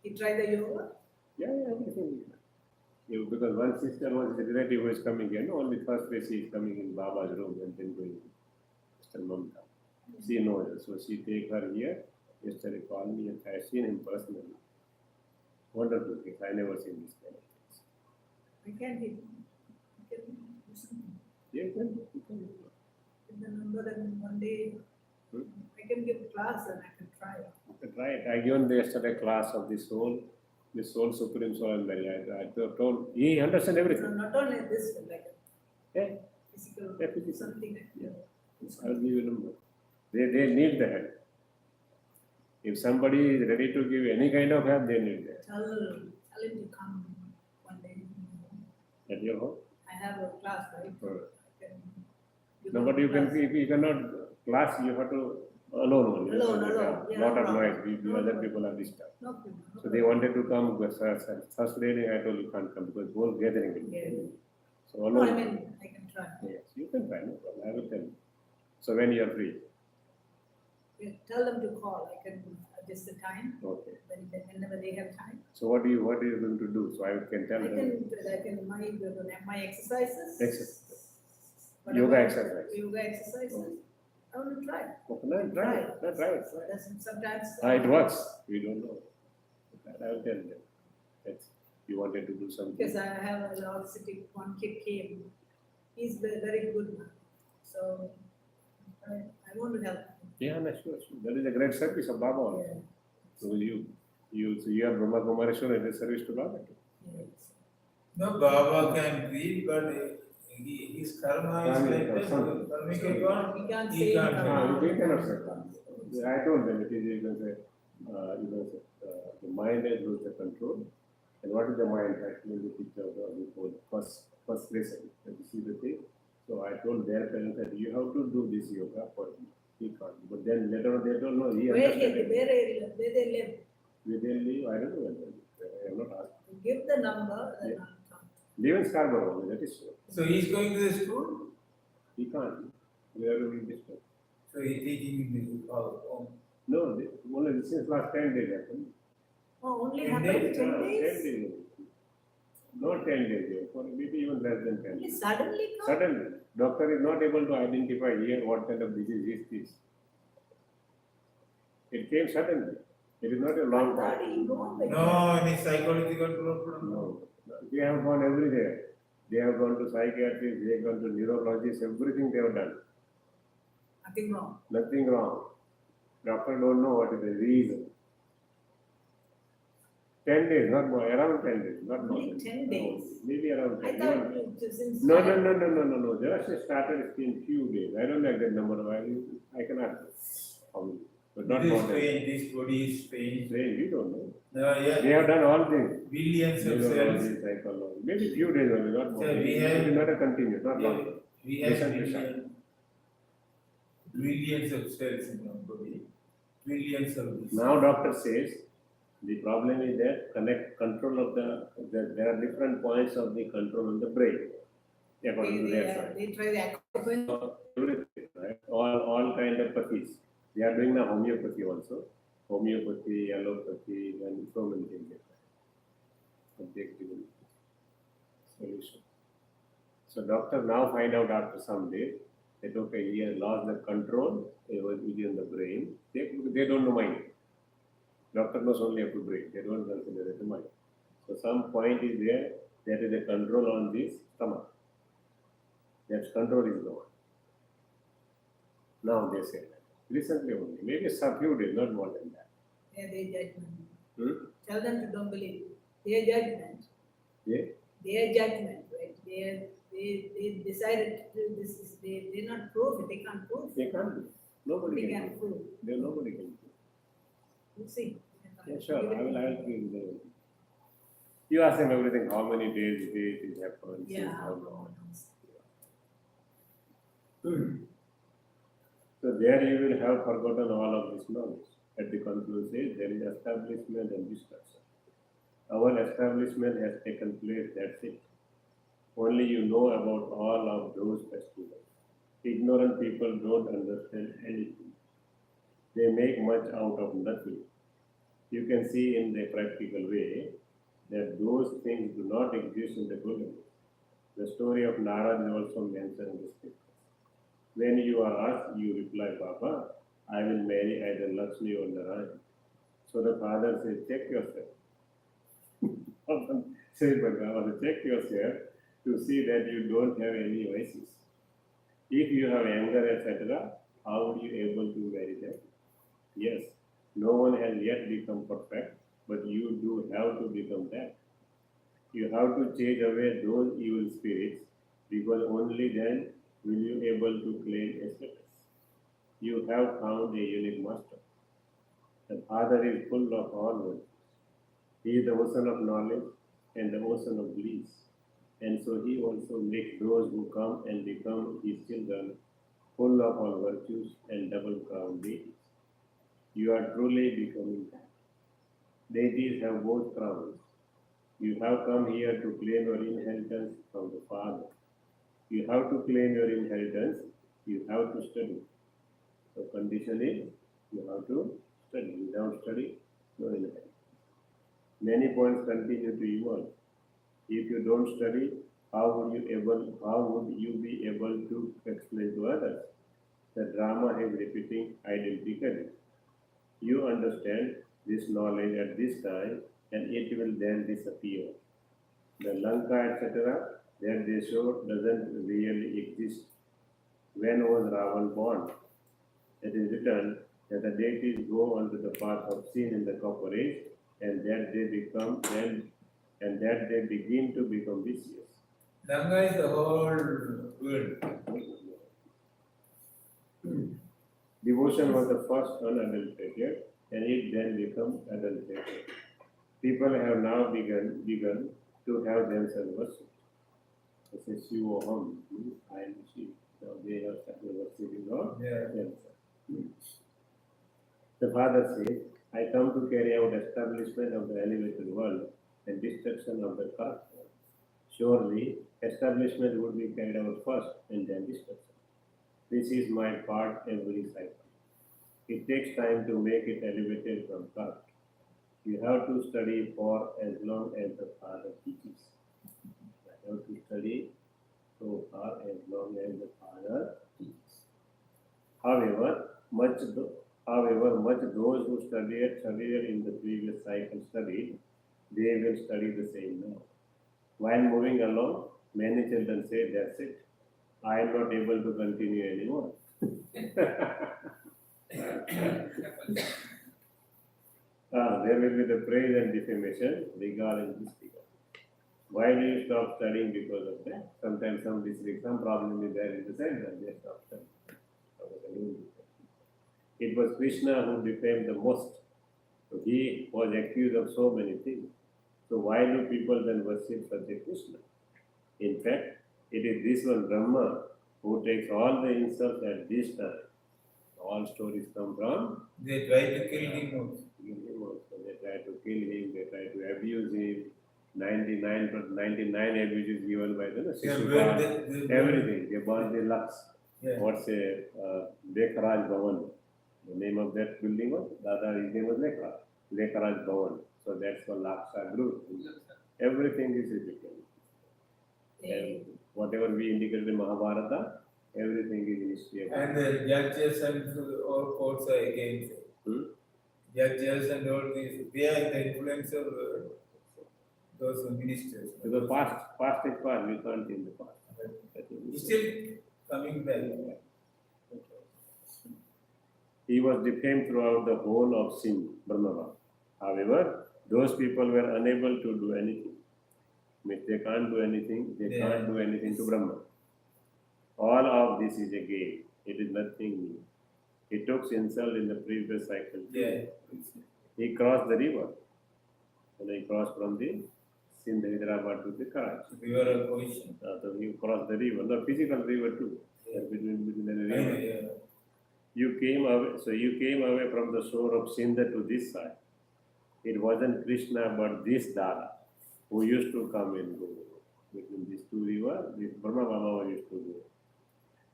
You try the yoga? Yeah, everything. Yeah, because one sister was a relative who is coming here. No, only first day she is coming in Baba's room and then going to Mr. Mamta. She knows her, so she take her here. Yesterday called me and I have seen him personally. Wonderful things. I never seen this kind of things. I can hit. I can do something. Yeah, you can. Get the number and one day Hmm? I can give class and I can try. You can try it. I given yesterday class of the soul supreme soul and Mary. I told he understand So everything. not only this, like Yeah, physical, Yeah, physical. something like I will give you a number. They need the help. If somebody is ready to give any kind of help, they need that. tell him to come one day. At your home. I have a class, right? Or- I can, No, but you can class. if you cannot class, you have to alone only. Alone, Like, yeah, lot no of problem. noise. No Other problem. people are disturbed. No problem. No So they wanted to come, but Thursday I told you can't come because whole gathering will be. Yeah. So No, I alone. mean, I can try. Yes, you can try, no problem. I will tell you. So when you are free. You tell them to call. I can adjust the time Okay. whenever they have time. So what are you going to do? So I can tell I them. can my exercises. Exercise. Whatever, Yoga exercise. Yoga exercises. I want to try. Okay, no, try it. No, try it. So sometimes. It works. We don't know. I will tell them. That's, you wanted to do something. Because I have a lot of city. One kid came. He's very good now. So I want to help him. Yeah, no, sure. That is a great service of Baba also. Yeah. So you are Brahma Kumareshwar as a service to Baba. Yes. No, Baba can read, but his karma is like that. Karma. Karmic God, We can't he say can't karma. We cannot say. I told them it is you can say the mind has lose the control. And what is the mind? Actually, the picture of the first lesson. And you see the thing. So I told their parents that you have to do this yoga for him. He can't. But then later on they don't know. He Where they understood. live. Where they live, I don't know where they live. I have not asked. Give the number. Then Yeah. I'll talk. Live in Scarborough, only, that is sure. So he's going to the school, He can't. We are doing this. so he's teaching in the home. No, only since last 10 days happened. Oh, only 10 happened days? 10 10 days? days. Not 10 days, maybe even less than 10 Only days. suddenly come? Suddenly, doctor is not able to identify here what kind of disease is this. It came suddenly. It is not a long Why time. did he go like that? No, any psychological problem? No. They have gone everywhere. They have gone to psychiatrists, they have gone to neurologists, everything they have done. Nothing wrong. Nothing wrong. Doctor don't know what is the reason. 10 days, not more, around 10 days, not more. Only than 10 days? Maybe around 10 I days. thought you just since. No. Just started in few days. I don't know exact number. I cannot. But not This more is than. strange, this body is strange. Saying we don't know. Yeah. They have done all things. Billions of cells. Neurology, psychology. Maybe few days only, not more. Sir, we It have- is not a continuous, not Yeah, long. we have Listen, billions of cells in our body. Billions of these. Now doctor says the problem is that control of there are different points of the control on the brain. According to their side. They try the acupuncture. Everything, right? All kind of pathies. They are doing the homeopathy also. Homeopathy, allopathy, and so many things like that. Objective solution. So doctor now find out after some days that okay, he has lost the control within the brain. They don't know mind. Doctor knows only up to brain. They don't consider it the mind. So some point is there is a control on this stomach. That control is gone. Now they say that. Recently only, maybe a few days, not more than that. Yeah, their judgment. Hmm? Tell them to don't believe. Their judgment. Yeah? Their judgment, right? They decided to do this. They not prove it. They can't prove it. They can't do. Nobody They can can't do. prove. Nobody can do. We'll see. Yeah, sure. I will give them. You ask them everything, how many days it is happened, Yeah. since how long. So there you will have forgotten all of this knowledge. At the conclusion, there is establishment and destruction. Our establishment has taken place, that's it. Only you know about all of those festivals. Ignorant people don't understand anything. They make much out of nothing. You can see in the practical way that those things do not exist in the Buddhism. The story of Narad is also mentioned in the scriptures. When you are asked, you reply, Baba, I will marry either Lakshmi or Narayan. So the father says, check yourself. Say, Baba, check yourself to see that you don't have any vices. If you have anger, etc., how are you able to marry them? Yes, no one has yet become perfect, but you do have to become that. You have to chase away those evil spirits because only then will you able to claim a status. You have found a unique master. The Father is full of all virtues. He is the ocean of knowledge and the ocean of bliss. And so he also makes those who come and become his children full of all virtues and double crown deities. You are truly becoming that. Deities have both crowns. You have come here to claim your inheritance from the Father. You have to claim your inheritance, you have to study. So condition is you have to study. Without study, no inheritance. Many points continue to evolve. If you don't study, how would you be able to explain to others? The drama is repeating identically. You understand this knowledge at this time and it will then disappear. The Lanka, etc., that they show doesn't really exist. When was Ravan born? It is written that the deities go onto the path of sin in the copper age and that they become then and that they begin to become vicious. Lanka is the whole world. Devotion was the first unadulterated and it then became adulterated. People have now begun to have themselves worshipped. This is Shivoham, I am Shiv. So they have started worshipping God Yeah. themselves. The father says, I come to carry out establishment of the elevated world and destruction of the corrupt world. Surely, establishment would be carried out first and then destruction. This is my part every cycle. It takes time to make it elevated from corrupt. You have to study for as long as the father teaches. I have to study so far as long as the father teaches. However, much those who studied earlier in the previous cycle studied, they will study the same now. While moving along, many children say, that's it. I am not able to continue anymore. There will be the praise and defamation regarding this figure. Why do you stop studying because of that? Sometimes some problem is there in the center, they stop studying. It was Krishna who defamed the most. So he was accused of so many things. So why do people then worship such a Krishna? In fact, it is this one Brahma who takes all the insults at this time. All stories come from They try to kill him also. They try to kill him, they try to abuse him. 99 abuses given by the Yeah, Shishupal, everything. They burn the Lux. Yeah. What's a Lekharaj Bhavan? The name of that building was Dada, his name was Lekharaj Bhavan. So that's the Laksa group. Everything is repeated. And whatever we indicated in Mahabharata, everything is in history. And the judges and all courts are against it. Judges and all these, they are the influence of those ministers. So the past is past, we can't change the past. He's still coming back. He was defamed throughout the whole of Sindh, Brahmava. However, those people were unable to do anything. Means they can't do anything, they can't do anything to Brahma. All of this is a game. It is nothing new. He took insult in the previous cycle. Yeah. He crossed the river. And he crossed from the Sindh, Hyderabad to the Karachi. River of position. So he crossed the river, not physical river too. Yeah. Between the river. Yeah. You came away from the shore of Sindh to this side. It wasn't Krishna but this Dada who used to come and go between these two rivers. This Brahma Baba used to go.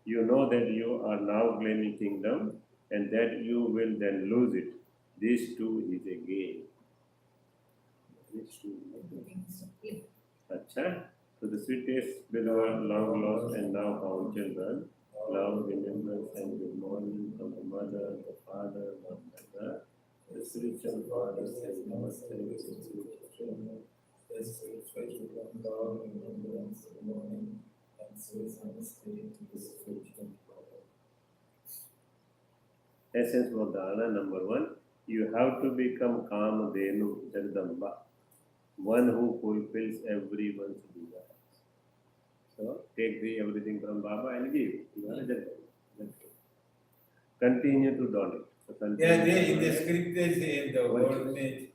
You know that you are now claiming kingdom and that you will then lose it. This too is a game. This too is a game. Acha. So the sweetest beloved, long lost and now found children, love, remembrance and good morning from the mother, the father, the spiritual fathers and namaste, the spiritual children. The spiritual love, remembrance, good morning, and sweet namaste to the spiritual father. Essence for dana, number one, you have to become Kamadhenu Jagdamba, one who fulfills everyone's desires. So take everything from Baba and give. You are a Jagdamba. Continue to donate. So continue Yeah, they in to the donate. script they say the word name.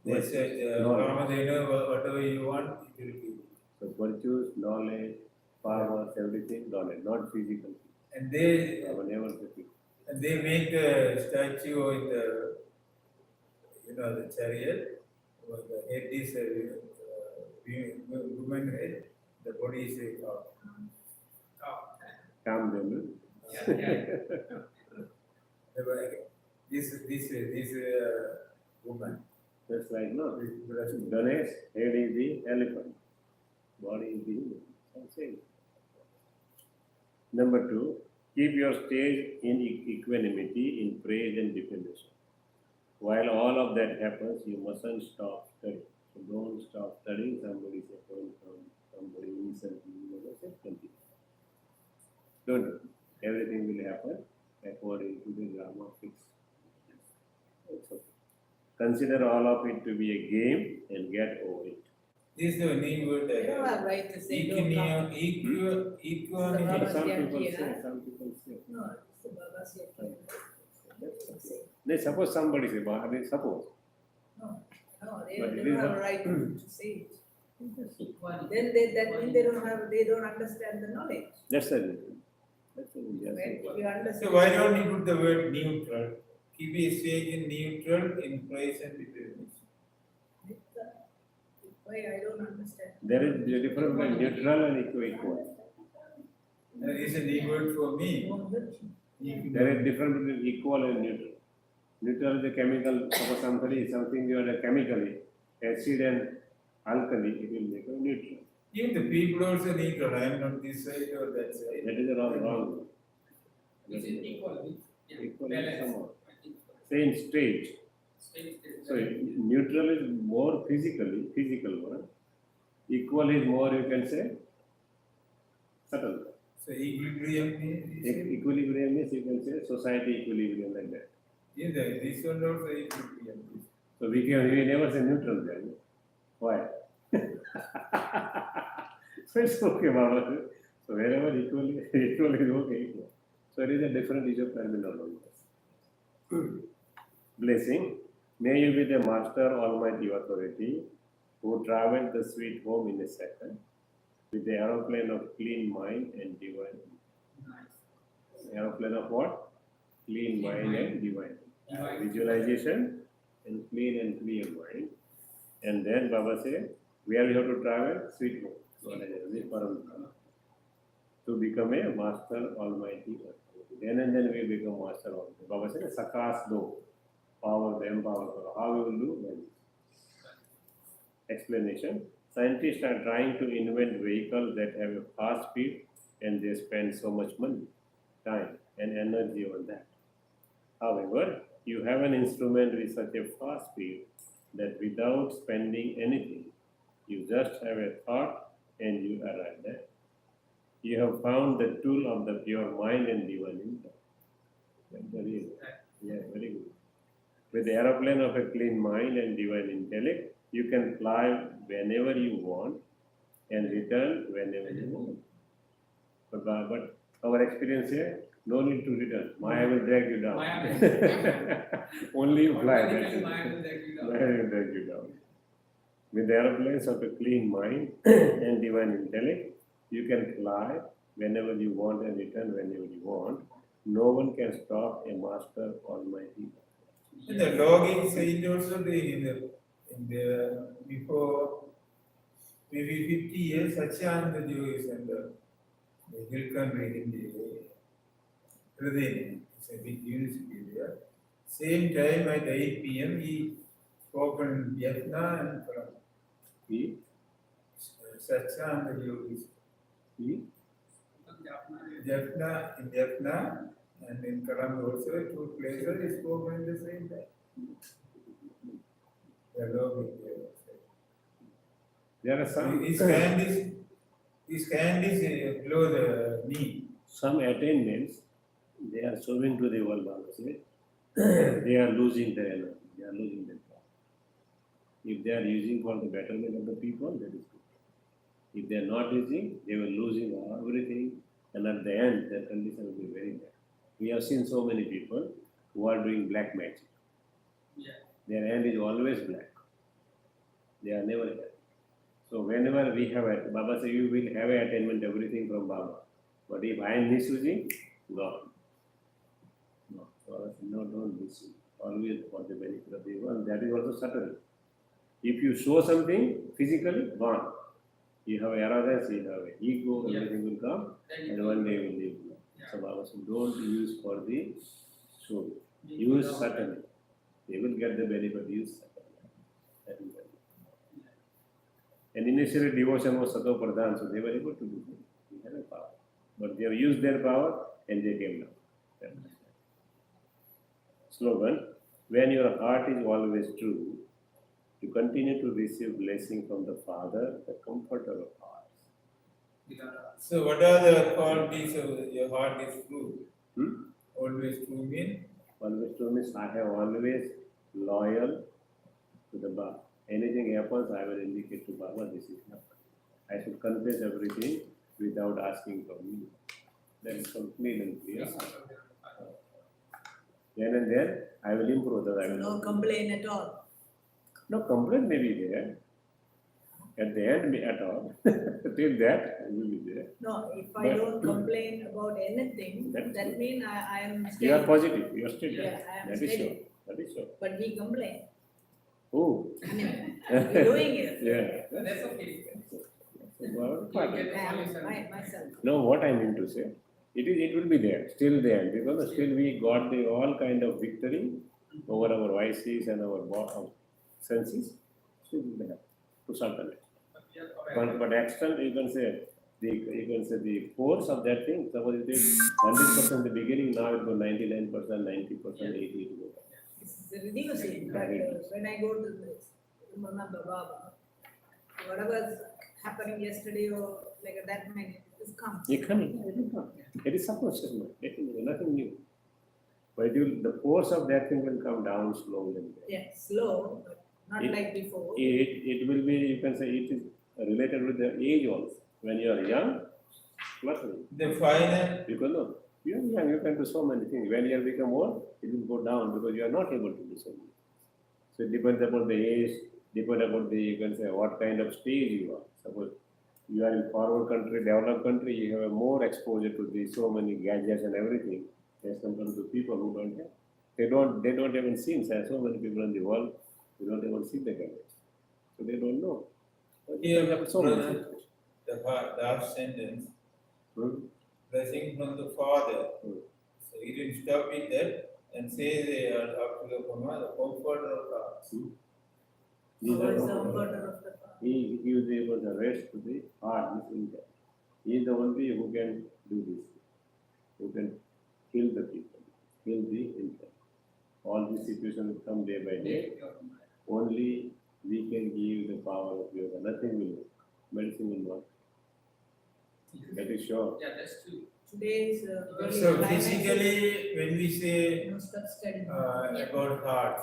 They said, Ramadena, whatever you want, it will give. So virtues, knowledge, powers, everything donate, not physical. And they Baba never said they make the statue with the the chariot. The head is a woman head, the body is a cow. calm them. This woman, Just like no, this breast, Ganesh, head is the elephant, body is the same. Number 2, keep your stage in equanimity in praise and definition. While all of that happens, you mustn't stop studying. So don't stop studying. Somebody say, don't come. Somebody listen to you. Say, continue. Don't do. Everything will happen according to the drama fixed. It's okay. Consider all of it to be a game and get over it. this is the new word. They don't have right to say don't come. Equanimity. Some Yeah, people yeah. say, some people say. No, it's the Baba's here. That's okay. They suppose somebody say, but they suppose. No, But they it don't is have not- a right to say it. Then that means they don't understand the knowledge. That's the reason. That's the reason. When Yes. you understand. So why don't you put the word neutral? Keep a stage in neutral in praise and definition. Why I don't understand. There is a difference between neutral and equal. That is a new word for me. There is difference between equal and neutral. Neutral is a chemical, suppose something you are chemically, acid and alkali, it will make a neutral. Even the people also neutral. I am not this side or that side. That is a wrong. Is it equal? Yeah, Equal is balance. somehow. I think so. Same stage. Stage is So neutral is more physical one. Equal is more, you can say, subtle. So equilibrium means Equilibrium means you can say society equilibrium like that. yes, this one also equilibrium. So we never say neutral there. Why? So it's okay, Baba. So wherever equal is okay. Equal. So it is a different issue of terminology. Blessing. May you be the Master Almighty Authority who traveled the sweet home in a second with the aeroplane of clean mind and divine. nice. Aeroplane of what? Clean mind and divine. Divine. Visualization and clean and clear mind. And then Baba said, where you have to travel? Sweet home. To become a Master Almighty. Then and then we become Master Almighty. Baba said, Sakas do. Power, the empower. How we will do? Well, explanation. Scientists are trying to invent vehicles that have a fast speed and they spend so much money, time and energy on that. However, you have an instrument with such a fast speed that without spending anything, you just have a thought and you arrive there. You have found the tool of the pure mind and divine intellect. That's the reason. Yeah, very good. With the aeroplane of a clean mind and divine intellect, you can fly whenever you want and return whenever you want. But our experience here, no need to return. Maya will drag you down. Maya will- Only you fly. That's Automatically it. Maya will drag you down. Maya will drag you down. With the aeroplanes of a clean mind and divine intellect, you can fly whenever you want and return whenever you want. No one can stop a Master Almighty. And the logging saint also in the before maybe 50 years, Sachyanda Jewish and the hill country in the Hridayana, it's a big university there. Same time at 8 p.m. he spoke in Jaffna and He, Sachyanda Jewish. he, Jaffna in Jaffna and in Karam also, two places he spoke at the same time. The logging there. there are some His hand is below the knee. some attainments they are showing to the world honestly. They are losing their energy, they are losing their power. If they are using for the betterment of the people, that is good. If they are not using, they will losing everything, and at the end, their condition will be very bad. We have seen so many people who are doing black magic. Yeah. Their hand is always black. They are never happy. So whenever we have it, Baba says you will have a attainment everything from Baba. But if I am misusing, gone. No, so no, don't misuse. Always for the benefit of the one. That is also subtle. If you show something physically, gone. You have arrogance, you have ego, Yeah. everything will come, Then and you one day will leave you. Yeah. So Baba said, don't use for the show. Be Use without- certainly. They will get the benefit, use certainly. That is it. And initially devotion was Sato Pradhan, so they were able to do it. They had a power. But they have used their power and they came down. That is it. Slogan, when your heart is always true, you continue to receive blessing from the Father, the comforter of hearts. without- So what are the qualities of your heart is true? Hmm? Always true mean? Always true means I have always loyal to the Baba. Anything happens, I will indicate to Baba this is happening. I should confess everything without asking from you. That is complete and clear. Then and then I will improve that. I will No complaint at all. No complaint may be there. At the end, may at all. Till that, I will be there. No, if I But- don't complain about anything, That's that good. means I am You are steady. positive. You are steady. Yeah, I am That is sure. steady. That is sure. But we complain. Oh. I mean, we're doing it. Yeah. That's okay. Well, You fine. get the I am solution. myself. No, what I mean to say, it will be there, still there, because still we got the all kind of victory over our vices and our senses, still there, to certain extent. But we are aware. But extent, you can say the force of that thing, suppose it is 100% the beginning, now it goes 99%, 90%, 80%. It's reducing, but when I go to this, remember Baba, whatever's happening yesterday or like at that minute, it comes. It will come. It is subconscious mind, definitely, nothing new. But the force of that thing will come down slowly. Yeah, slow, but not It- like before. It will be, you can say, it is related with the age also. When you are young, fluttering. The final, Because no, you are young, you can do so many things. When you become old, it will go down because you are not able to do so many. So it depends upon the age, depends upon the, you can say, what kind of stage you are. Suppose you are in forward country, developed country, you have a more exposure to the so many gadgets and everything as compared to people who don't have. They don't even see, there are so many people in the world, they don't even see the gadgets. So they don't know. Yeah, They have so many brother. things. the last sentence, Hmm? blessing from the Father. Hmm. So he didn't stop with that and say they are up to the comforter of hearts. These Baba are is the not- comforter of the Father. He gives the rest to the heart, this intent. He is the only who can do this, who can kill the people, kill the intent. All these situations will come day by day. Take your mind. Only we can give the power of yoga. Nothing will work. Medicine will work. That is sure. Yeah, that's true. Today is really So climax. physically, when we say No stop study. about hearts,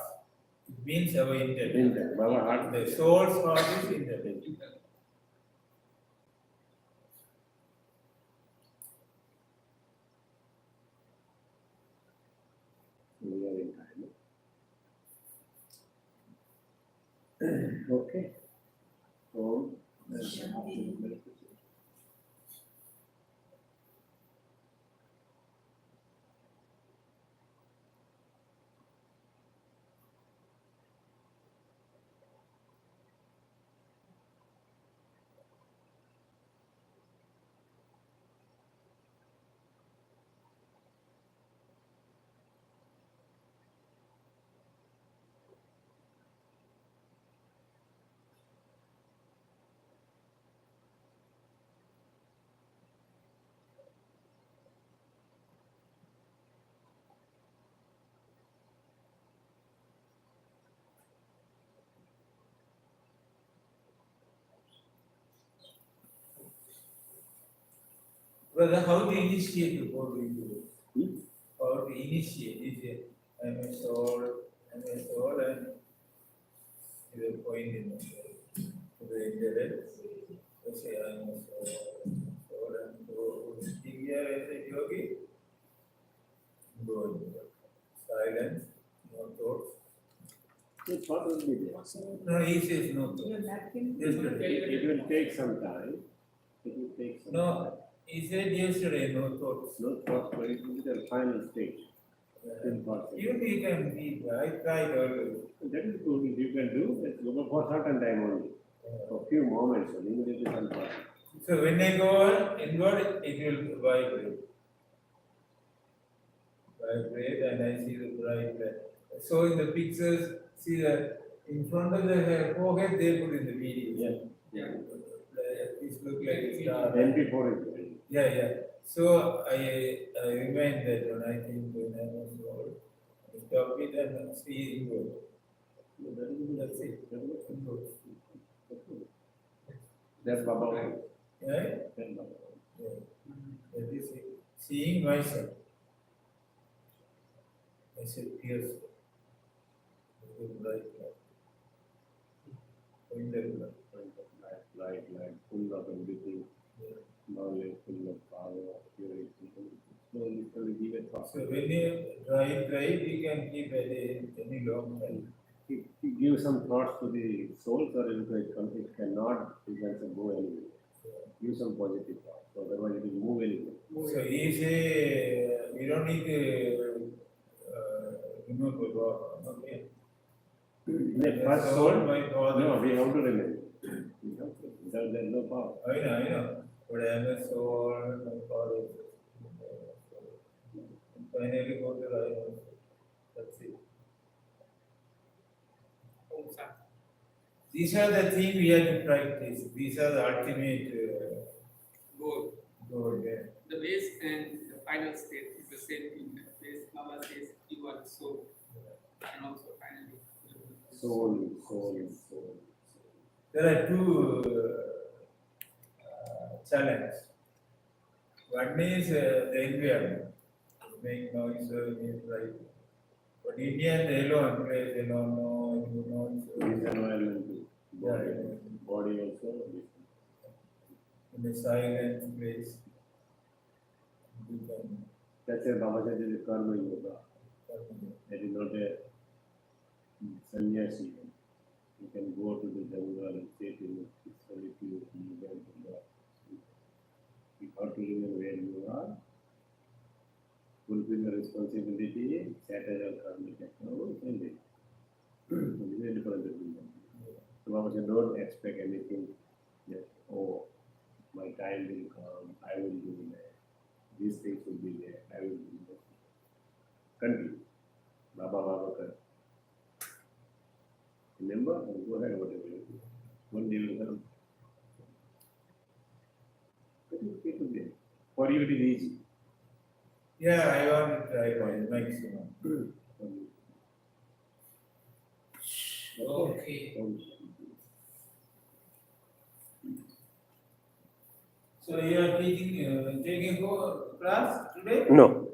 it means our intent. Intent. Baba heart. The soul's heart is intent. You can- We are in time. Okay. So, Shanti. Brother, how to initiate before we do it? Hmm? How to initiate? Is it I'm a soul, and is a point in the intellect. Let's say I'm a soul, and so here as a yogi, go in silence, no thoughts. The thought will be there. No, he says no thoughts. Your napkin? Yesterday. It will take some time. It will take some time. No, he said yesterday no thoughts. No thought, but it will be the final stage. Still thought. You can be, I tried always. That is good. If you can do, let's go for certain time only. For a few moments, immediately something. So when I go inward, it will vibrate. Vibrate and I see the bright light. So in the pictures, see that in front of the forehead, they put in the video. Yeah. It look like a star. MP4 is very. Yeah. So I remind that when I think when I was old, I stop it and see inward. That's it. Inward. That's Baba. Yeah? That's Baba. Yeah. That is it. Seeing myself. I said, pierce. With bright light. Pointed light. Light, full of everything, Yeah. knowledge, full of power, purity. Slowly give it So when you try, you can keep any long time. It gives some thoughts to the soul, or it cannot, it can go anywhere. Give some positive thoughts, so otherwise it will move anywhere. So he say, we don't need to remember God. Okay. In the That's first all soul, my father. no, we have to remember. We have to. There's no power. I know. But I am a soul, my father. Finally go to the That's it. Om Shanti. These are the things we have to practice. These are the ultimate Goal. goal. Yeah. The base and the final state is the same thing. The base, Baba says, you are the soul. And also finally, Soul. There are two challenges. One is the environment. Make noise, make right. But Indian alone plays alone, no noise. This environment too. Yeah. Body also. In a silent place. You can That's a Baba said is a karma yoga. That is not a sannyasi. You can go to the jungle and sit in solitude. You have to remember where you are. Fulfill your responsibility, settle karmic account, and it. It's a different thing. So Baba said, don't expect anything that, oh, my time will come, I will do that. These things will be there, I will do that. Continue. Baba. Remember? Go ahead, whatever you do. One day will come. It will be. For you, it is easy. Yeah, I want to try my maximum. okay. So you are taking class today? No.